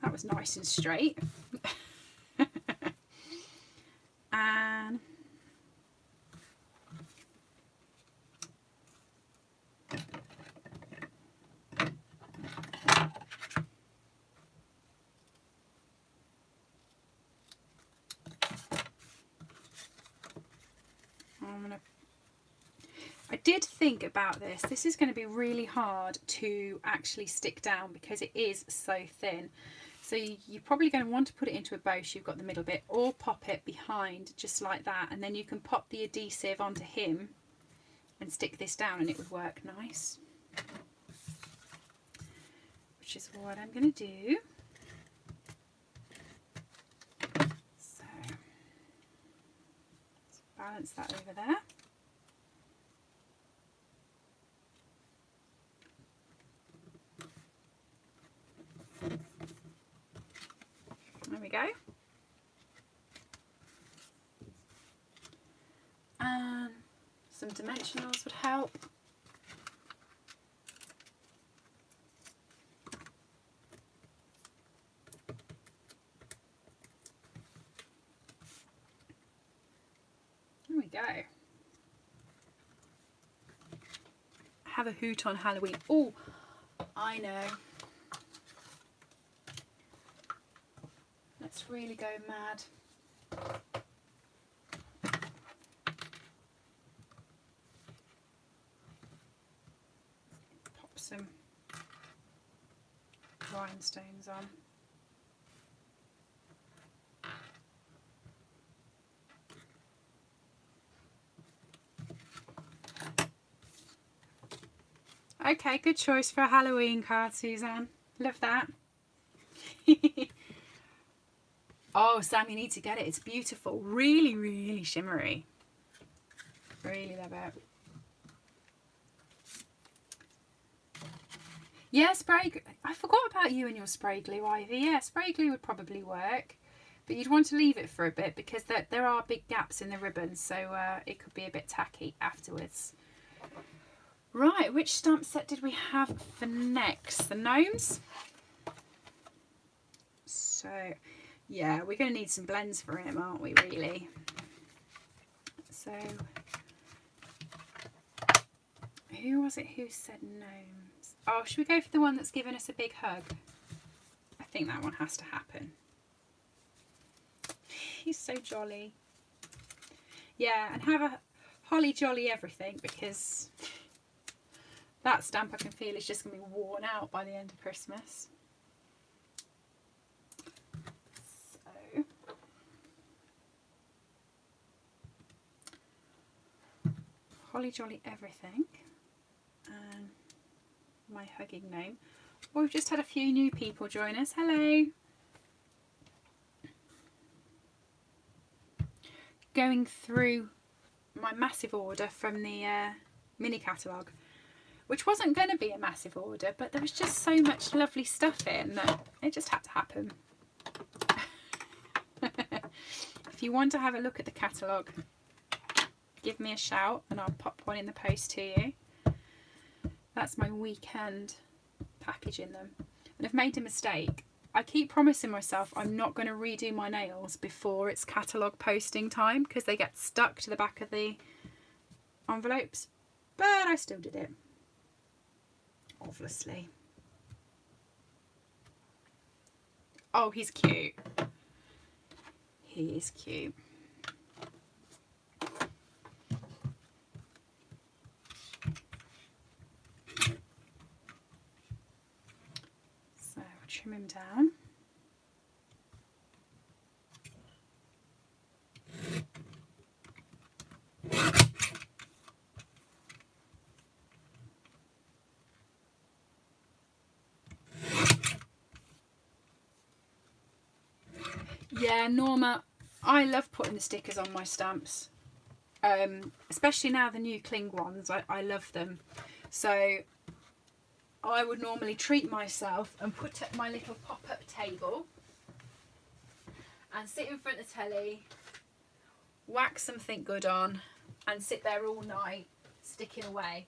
That was nice and straight. And I did think about this. This is going to be really hard to actually stick down because it is so thin. So you're probably going to want to put it into a bow so you've got the middle bit, or pop it behind just like that, and then you can pop the adhesive onto him and stick this down and it would work nice. Which is what I'm going to do. So let's balance that over there. There we go. And some dimensionals would help. There we go. Have a hoot on Halloween. Oh, I know. Let's really go mad. Pop some rhinestones on. Okay, good choice for a Halloween card, Suzanne. Love that. Oh, Sam, you need to get it. It's beautiful. Really, really shimmery. Really love it. Yeah, spray. I forgot about you and your spray glue, Ivy. Yeah, spray glue would probably work. But you'd want to leave it for a bit because there are big gaps in the ribbon. So it could be a bit tacky afterwards. Right, which stamp set did we have for next? The gnomes? So, yeah, we're going to need some blends for him, aren't we, really? So, who was it who said gnomes? Oh, should we go for the one that's given us a big hug? I think that one has to happen. he's so jolly. Yeah, and have a holly jolly everything, because that stamp I can feel is just going to be worn out by the end of Christmas. So holly jolly everything, and my hugging gnome. Well, we've just had a few new people join us. Hello. Going through my massive order from the mini catalogue, which wasn't going to be a massive order, but there was just so much lovely stuff in that it just had to happen. If you want to have a look at the catalogue, give me a shout and I'll pop one in the post to you. That's my weekend package in them. And I've made a mistake. I keep promising myself I'm not going to redo my nails before it's catalogue posting time, because they get stuck to the back of the envelopes, but I still did it, obviously. Oh, he's cute. He is cute. So I'll trim him down. Yeah, Norma, I love putting the stickers on my stamps, especially now the new cling ones. I love them. So I would normally treat myself and put up my little pop-up table and sit in front of the telly, whack something good on and sit there all night sticking away.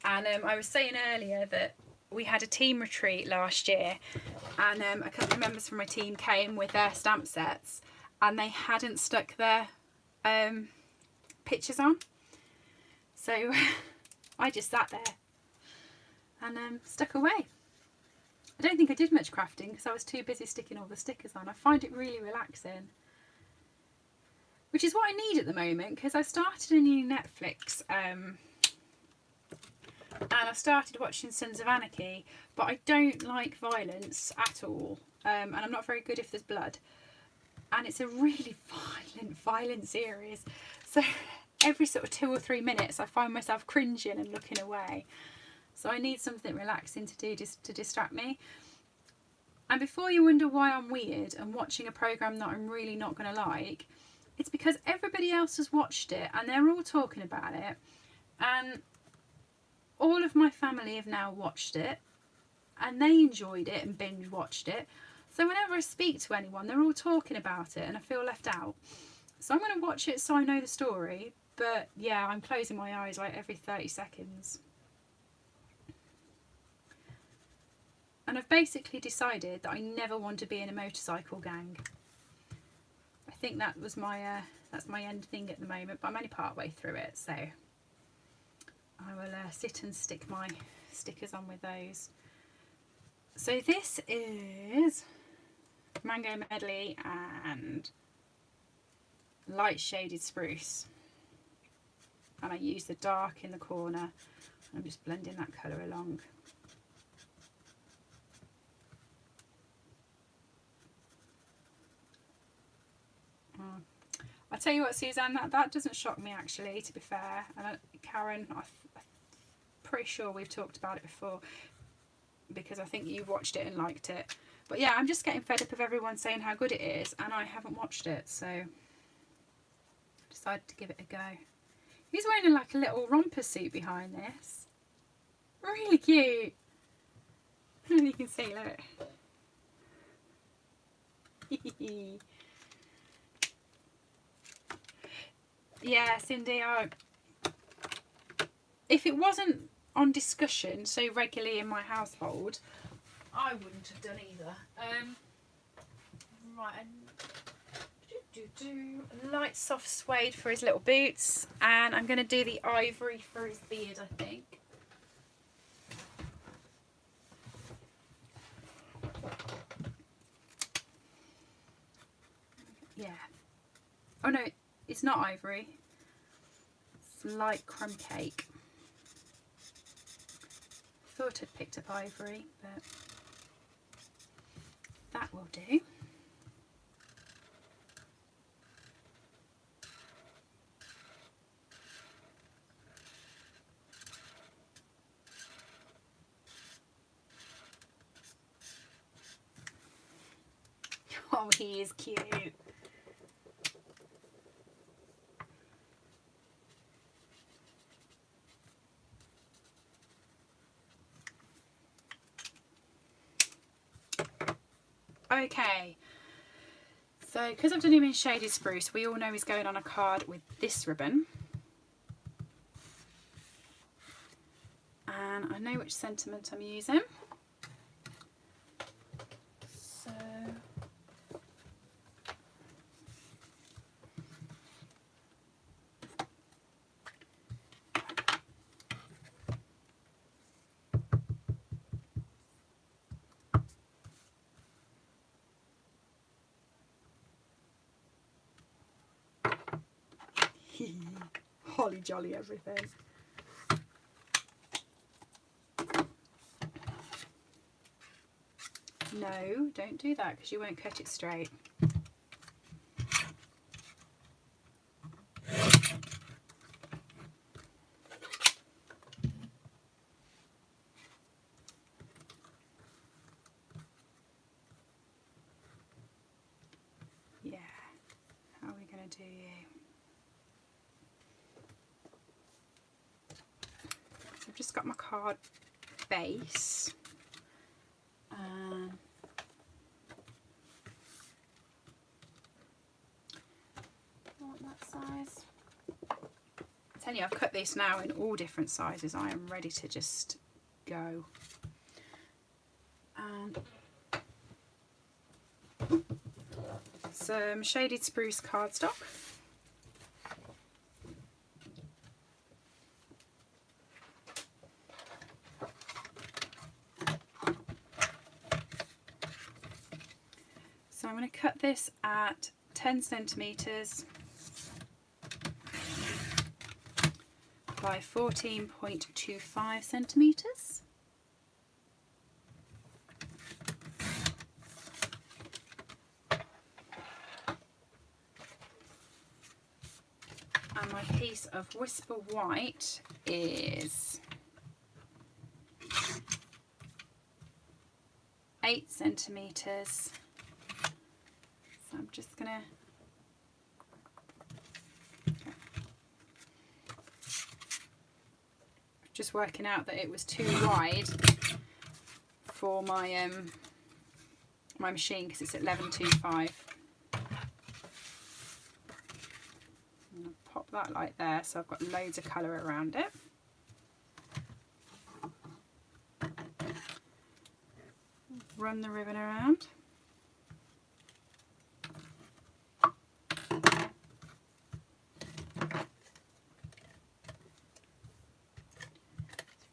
And I was saying earlier that we had a team retreat last year, and a couple of members from my team came with their stamp sets and they hadn't stuck their pictures on. So I just sat there and stuck away. I don't think I did much crafting because I was too busy sticking all the stickers on. I find it really relaxing, which is what I need at the moment, because I started a new Netflix and I started watching Sons of Anarchy, but I don't like violence at all, and I'm not very good if there's blood, and it's a really violent series, so every sort of 2 or 3 minutes I find myself cringing and looking away. So I need something relaxing to do just to distract me. And before you wonder why I'm weird and watching a programme that I'm really not going to like, it's because everybody else has watched it and they're all talking about it, and all of my family have now watched it and they enjoyed it and binge watched it. So whenever I speak to anyone, they're all talking about it and I feel left out. So I'm going to watch it so I know the story, but yeah, I'm closing my eyes like every 30 seconds. And I've basically decided that I never want to be in a motorcycle gang. I think that was my that's my end thing at the moment, but I'm only part way through it, so I will sit and stick my stickers on with those. So this is Mango Medley and Light Shaded Spruce, and I use the dark in the corner. I'm just blending that colour along. I tell you what, Suzanne, that doesn't shock me actually, to be fair. And Karen, I'm pretty sure we've talked about it before, because I think you watched it and liked it. But yeah, I'm just getting fed up of everyone saying how good it is, and I haven't watched it, so I decided to give it a go. He's wearing like a little romper suit behind this. Really cute. You can see, look. Yeah, Cindy, if it wasn't on discussion so regularly in my household, I wouldn't have done either. Right, light soft suede for his little boots, and I'm going to do the ivory for his beard, I think. Yeah. Oh no, it's not ivory. It's light crumb cake. Thought I'd picked up ivory, but that will do. Oh, he is cute. Okay, so because I've done him in Shaded Spruce, we all know he's going on a card with this ribbon. And I know which sentiment I'm using. So holly jolly everything. No, don't do that because you won't cut it straight. Yeah, how are we going to do you? So I've just got my card base. That size. I tell you, I've cut this now in all different sizes. I am ready to just go. And some Shaded Spruce cardstock. So I'm going to cut this at 10 centimetres by 14.25 centimetres. And my piece of Whisper White is 8 centimetres. So I'm just going to just working out that it was too wide for my my machine because it's at 11.25. Pop that like there, so I've got loads of colour around it. Run the ribbon around.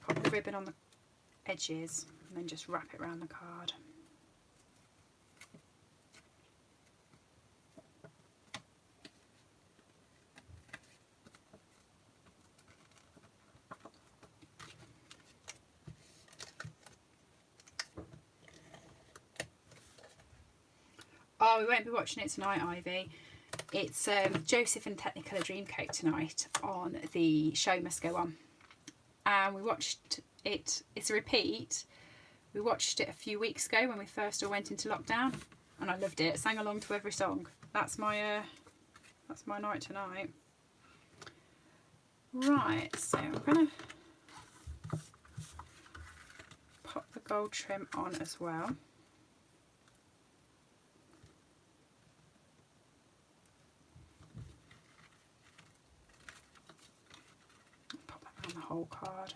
Pop the ribbon on the edges and then just wrap it around the card. Oh, we won't be watching it tonight, Ivy. It's Joseph and Technicolor Dreamcoat tonight on The Show Must Go On. And we watched it, it's a repeat. We watched it a few weeks ago when we first all went into lockdown. And I loved it. Sang along to every song. That's my night tonight. Right, so I'm going to pop the gold trim on as well. The whole card.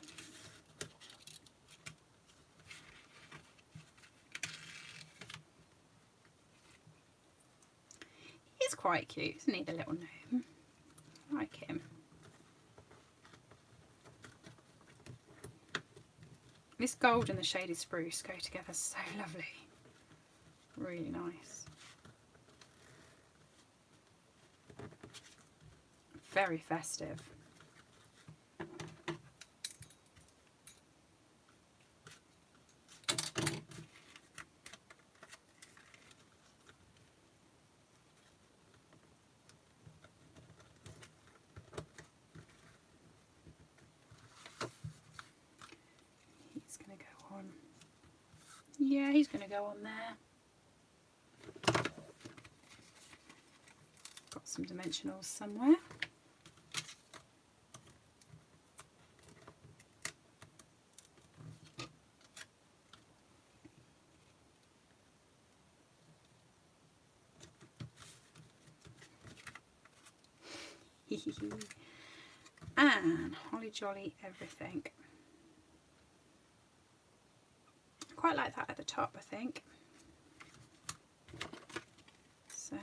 He's quite cute, isn't he, the little gnome? I like him. This gold and the Shaded Spruce go together so lovely. Really nice. very festive. He's going to go on. Yeah, he's going to go on there. Got some dimensionals somewhere. And holly jolly everything. Quite like that at the top, I think. So I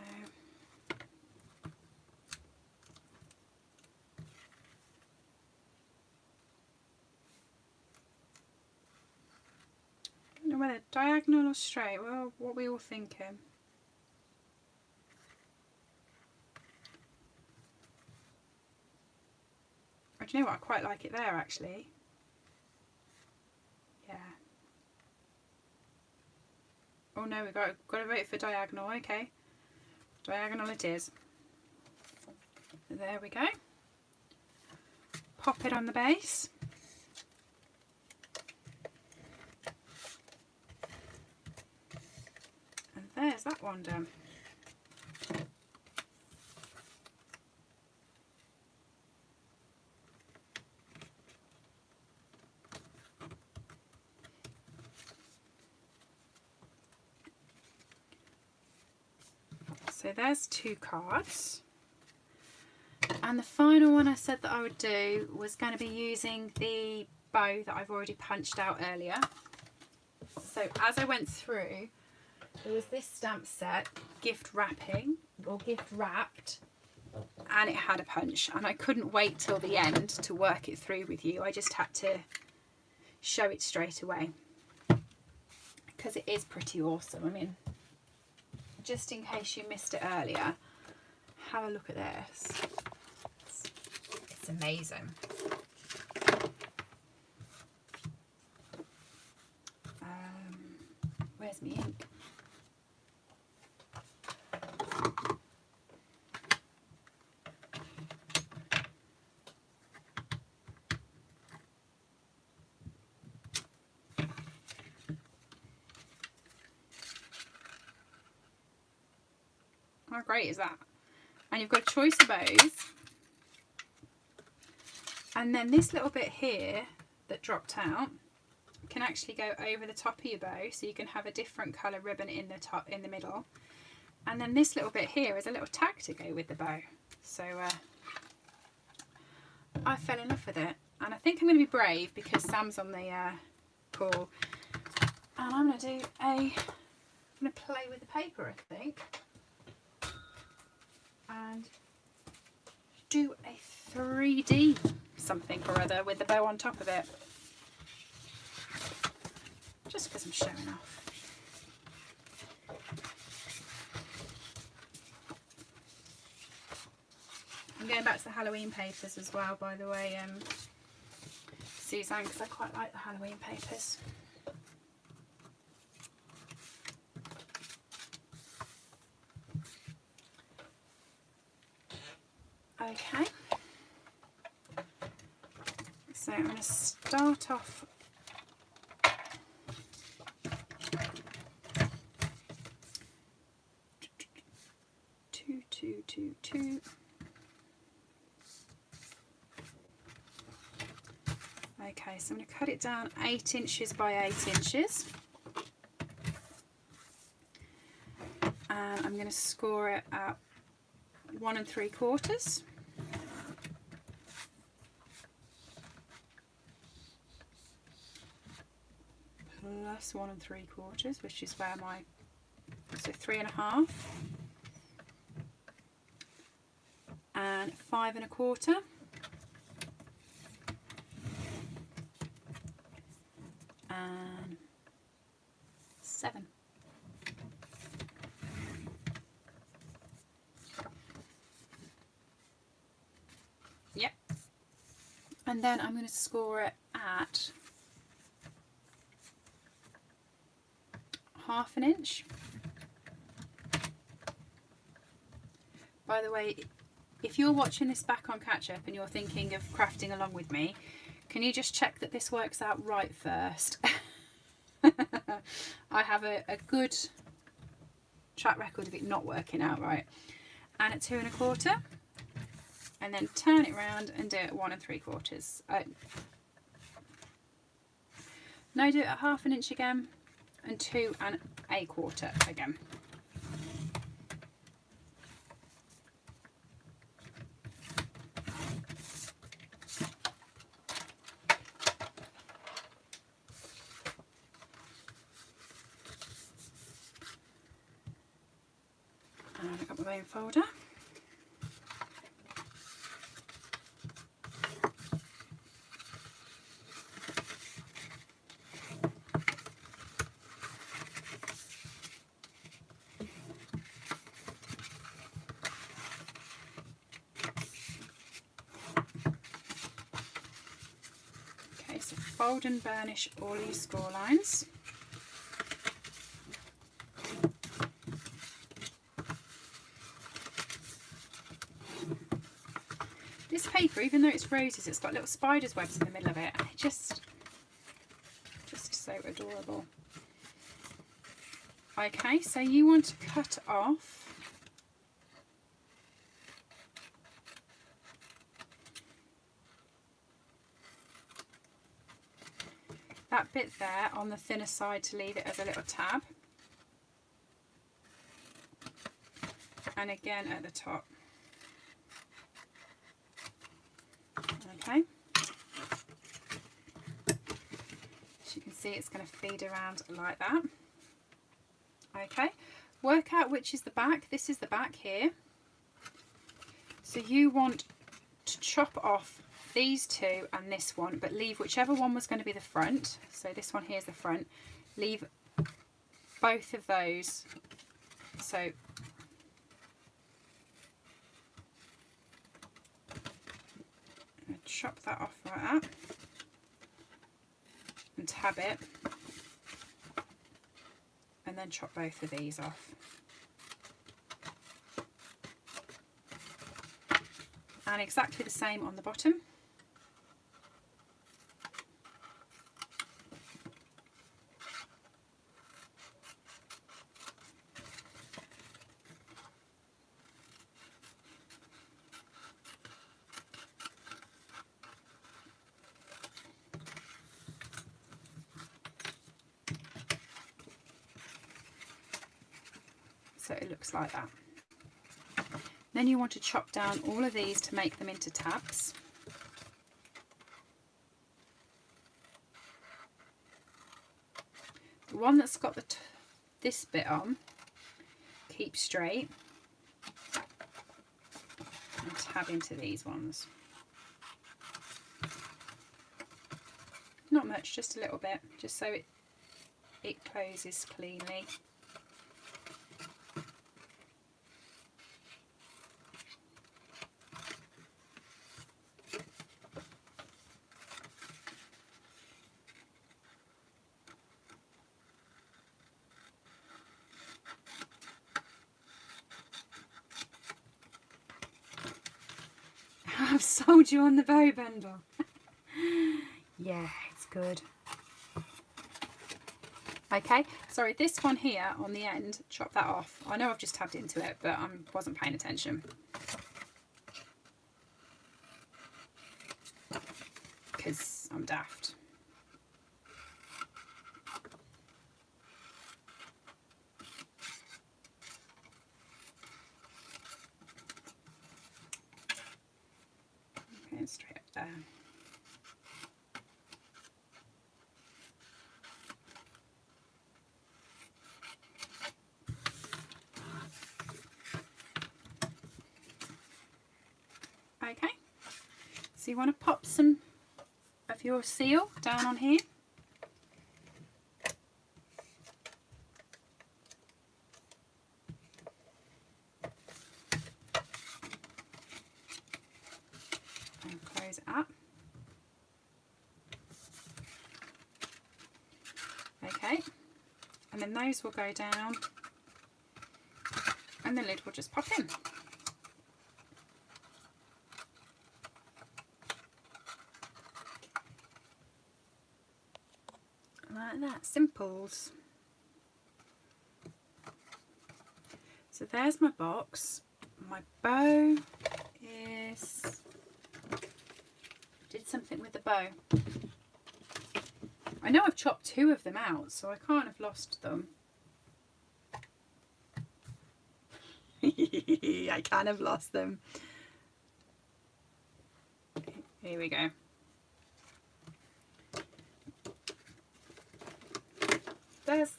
don't know whether diagonal or straight. Well, what are we all thinking? Oh, do you know what? I quite like it there actually. Yeah. Oh no, we've got to vote for diagonal. Okay, diagonal it is. There we go. Pop it on the base. And there's that one done. So there's 2 cards. And the final one I said that I would do was going to be using the bow that I've already punched out earlier. So as I went through, there was this stamp set, gift wrapping or gift wrapped, and it had a punch, and I couldn't wait till the end to work it through with you. I just had to show it straight away because it is pretty awesome. I mean, just in case you missed it earlier, have a look at this. It's amazing. Where's my ink? How great is that? And you've got a choice of bows. And then this little bit here that dropped out can actually go over the top of your bow, so you can have a different colour ribbon in the top, in the middle. And then this little bit here is a little tag to go with the bow. So I fell in love with it, and I think I'm going to be brave because Sam's on the call, and I'm going to play with the paper, I think, and do a 3D something or other with the bow on top of it, just because I'm showing off. I'm going back to the Halloween papers as well, by the way, Suzanne, because I quite like the Halloween papers. Okay, so I'm going to start off two. Okay, so I'm going to cut it down 8 inches by 8 inches, and I'm going to score it at 1 3/4. Plus 1 3/4, which is where my, so 3 1/2, and 5 1/4, and 7. And then I'm going to score it at 1/2 inch. By the way, if you're watching this back on catch up and you're thinking of crafting along with me, can you just check that this works out right first? I have a good track record of it not working out right. And at 2 1/4, and then turn it round and do it at 1 3/4. No, do it at 1/2 inch again, and 2 1/4 again. And I've got my bone folder. Okay, so fold and burnish all your score lines. This paper, even though it's roses, it's got little spider's webs in the middle of it, and it just so adorable. Okay, so you want to cut off that bit there on the thinner side to leave it as a little tab, and again at the top. Okay, as you can see, it's going to feed around like that. Okay, work out which is the back. This is the back here, so you want to chop off these two and this one, but leave whichever one was going to be the front. So this one here is the front. Leave both of those. So chop that off like that and tab it, and then chop both of these off. And exactly the same on the bottom. So it looks like that. Then you want to chop down all of these to make them into tabs. The one that's got this bit on, keep straight and tab into these ones. Not much, just a little bit, just so it closes cleanly. I've sold you on the bow bundle. Yeah, it's good. Okay, sorry, this one here on the end, chop that off. I know I've just tabbed into it, but I wasn't paying attention. Because I'm daft. Okay, straight up there. Okay, so you want to pop some of your seal down on here. And close it up. then those will go down and the lid will just pop in. Like that, simples. So there's my box. My bow is, did something with the bow. I know I've chopped 2 of them out, so I can't have lost them. I can't have lost them. Here we go. There's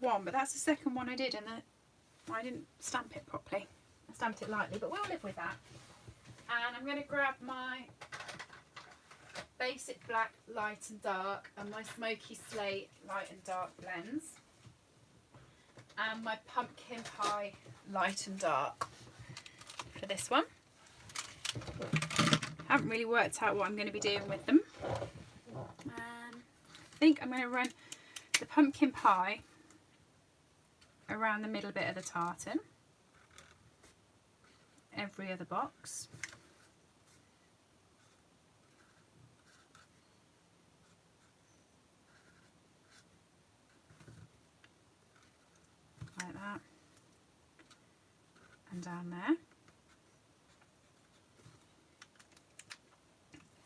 one, but that's the second one I did, and I didn't stamp it properly. I stamped it lightly, but we'll live with that. And I'm going to grab my basic black light and dark and my smoky slate light and dark blends and my pumpkin pie light and dark for this one. Haven't really worked out what I'm going to be doing with them. I think I'm going to run the pumpkin pie around the middle bit of the tartan, every other box. Like that, and down there,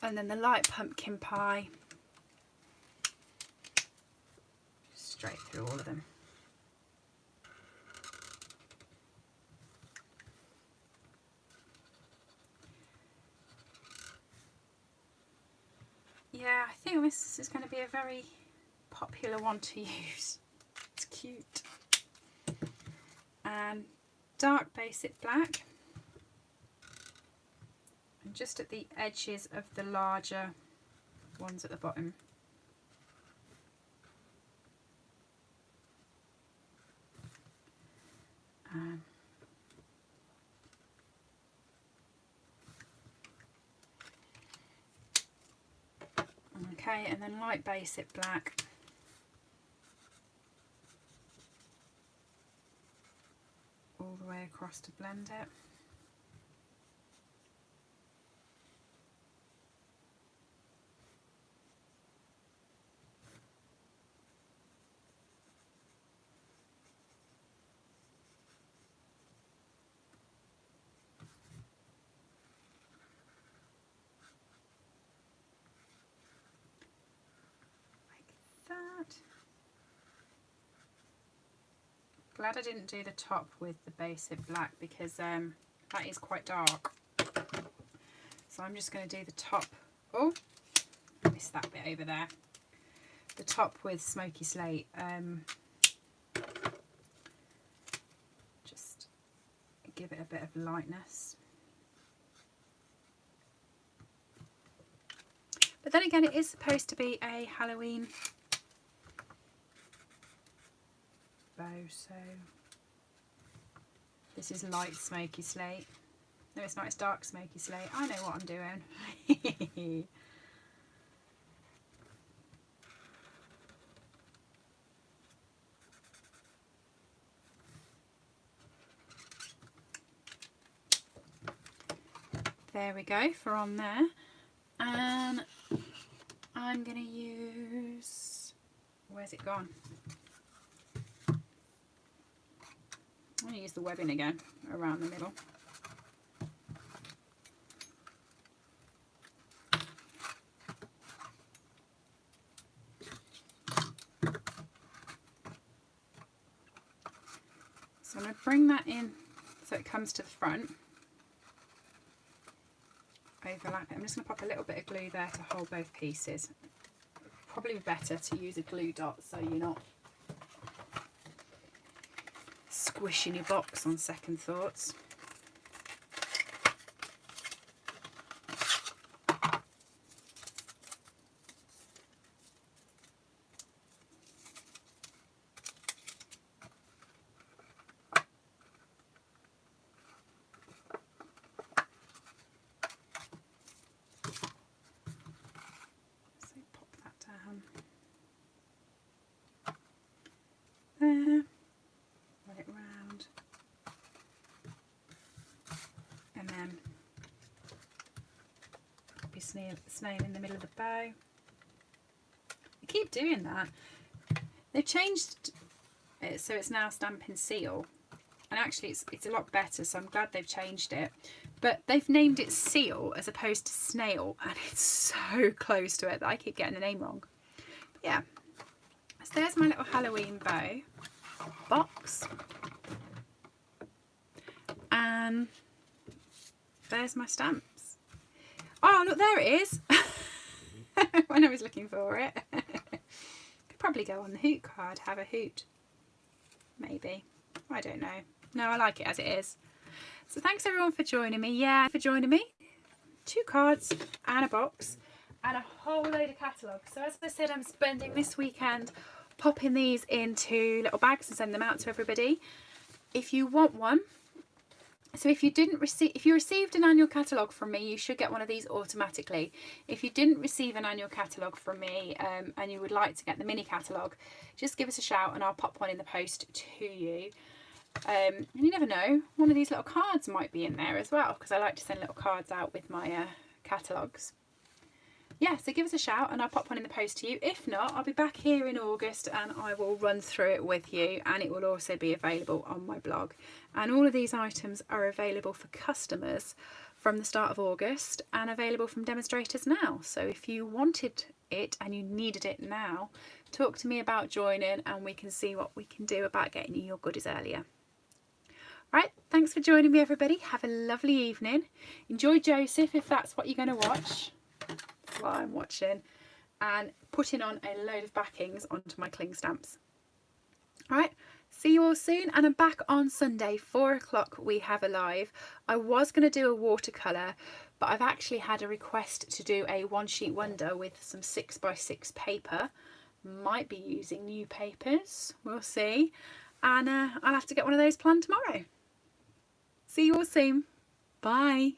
and then the light pumpkin pie straight through all of them. Yeah, I think this is going to be a very popular one to use. It's cute. And dark basic black, and just at the edges of the larger ones at the bottom. Okay, and then light basic black all the way across to blend it. That. Glad I didn't do the top with the basic black because that is quite dark. So I'm just going to do the top. Oh, I missed that bit over there. The top with smoky slate. Just give it a bit of lightness. But then again, it is supposed to be a Halloween bow, so this is light smoky slate. No, it's not, it's dark smoky slate. I know what I'm doing. There we go for on there. And I'm going to use, where's it gone? I'm going to use the webbing again around the middle. So I'm going to bring that in so it comes to the front. Overlap it. I'm just going to pop a little bit of glue there to hold both pieces. Probably better to use a glue dot so you're not squishing your box on second thoughts. So pop that down there. Be snail in the middle of the bow. I keep doing that. They've changed it so it's now Stampin' Seal, and actually it's a lot better, so I'm glad they've changed it. But they've named it Seal as opposed to Snail, and it's so close to it that I keep getting the name wrong. But yeah, so there's my little Halloween bow box, and there's my stamps. Oh look, there it is. When I was looking for it. Could probably go on the hoot card, have a hoot. Maybe. I don't know. No, I like it as it is. So thanks everyone for joining me. Yeah, for joining me. 2 cards and a box and a whole load of catalogues. So as I said, I'm spending this weekend popping these into little bags and sending them out to everybody. If you want one, so if you received an annual catalogue from me, you should get one of these automatically. If you didn't receive an annual catalogue from me and you would like to get the mini catalogue, just give us a shout and I'll pop one in the post to you. And you never know, one of these little cards might be in there as well, because I like to send little cards out with my catalogues. Yeah, so give us a shout and I'll pop one in the post to you. If not, I'll be back here in August and I will run through it with you, and it will also be available on my blog. And all of these items are available for customers from the start of August and available from demonstrators now. So if you wanted it and you needed it now, talk to me about joining and we can see what we can do about getting you your goodies earlier. Right, thanks for joining me everybody. Have a lovely evening. Enjoy Joseph if that's what you're going to watch. That's what I'm watching. And putting on a load of backings onto my cling stamps. Alright, see you all soon, and I'm back on Sunday, 4 o'clock we have a live. I was going to do a watercolour, but I've actually had a request to do a one sheet wonder with some 6x6 paper. Might be using new papers, we'll see. And I'll have to get one of those planned tomorrow. See you all soon. Bye.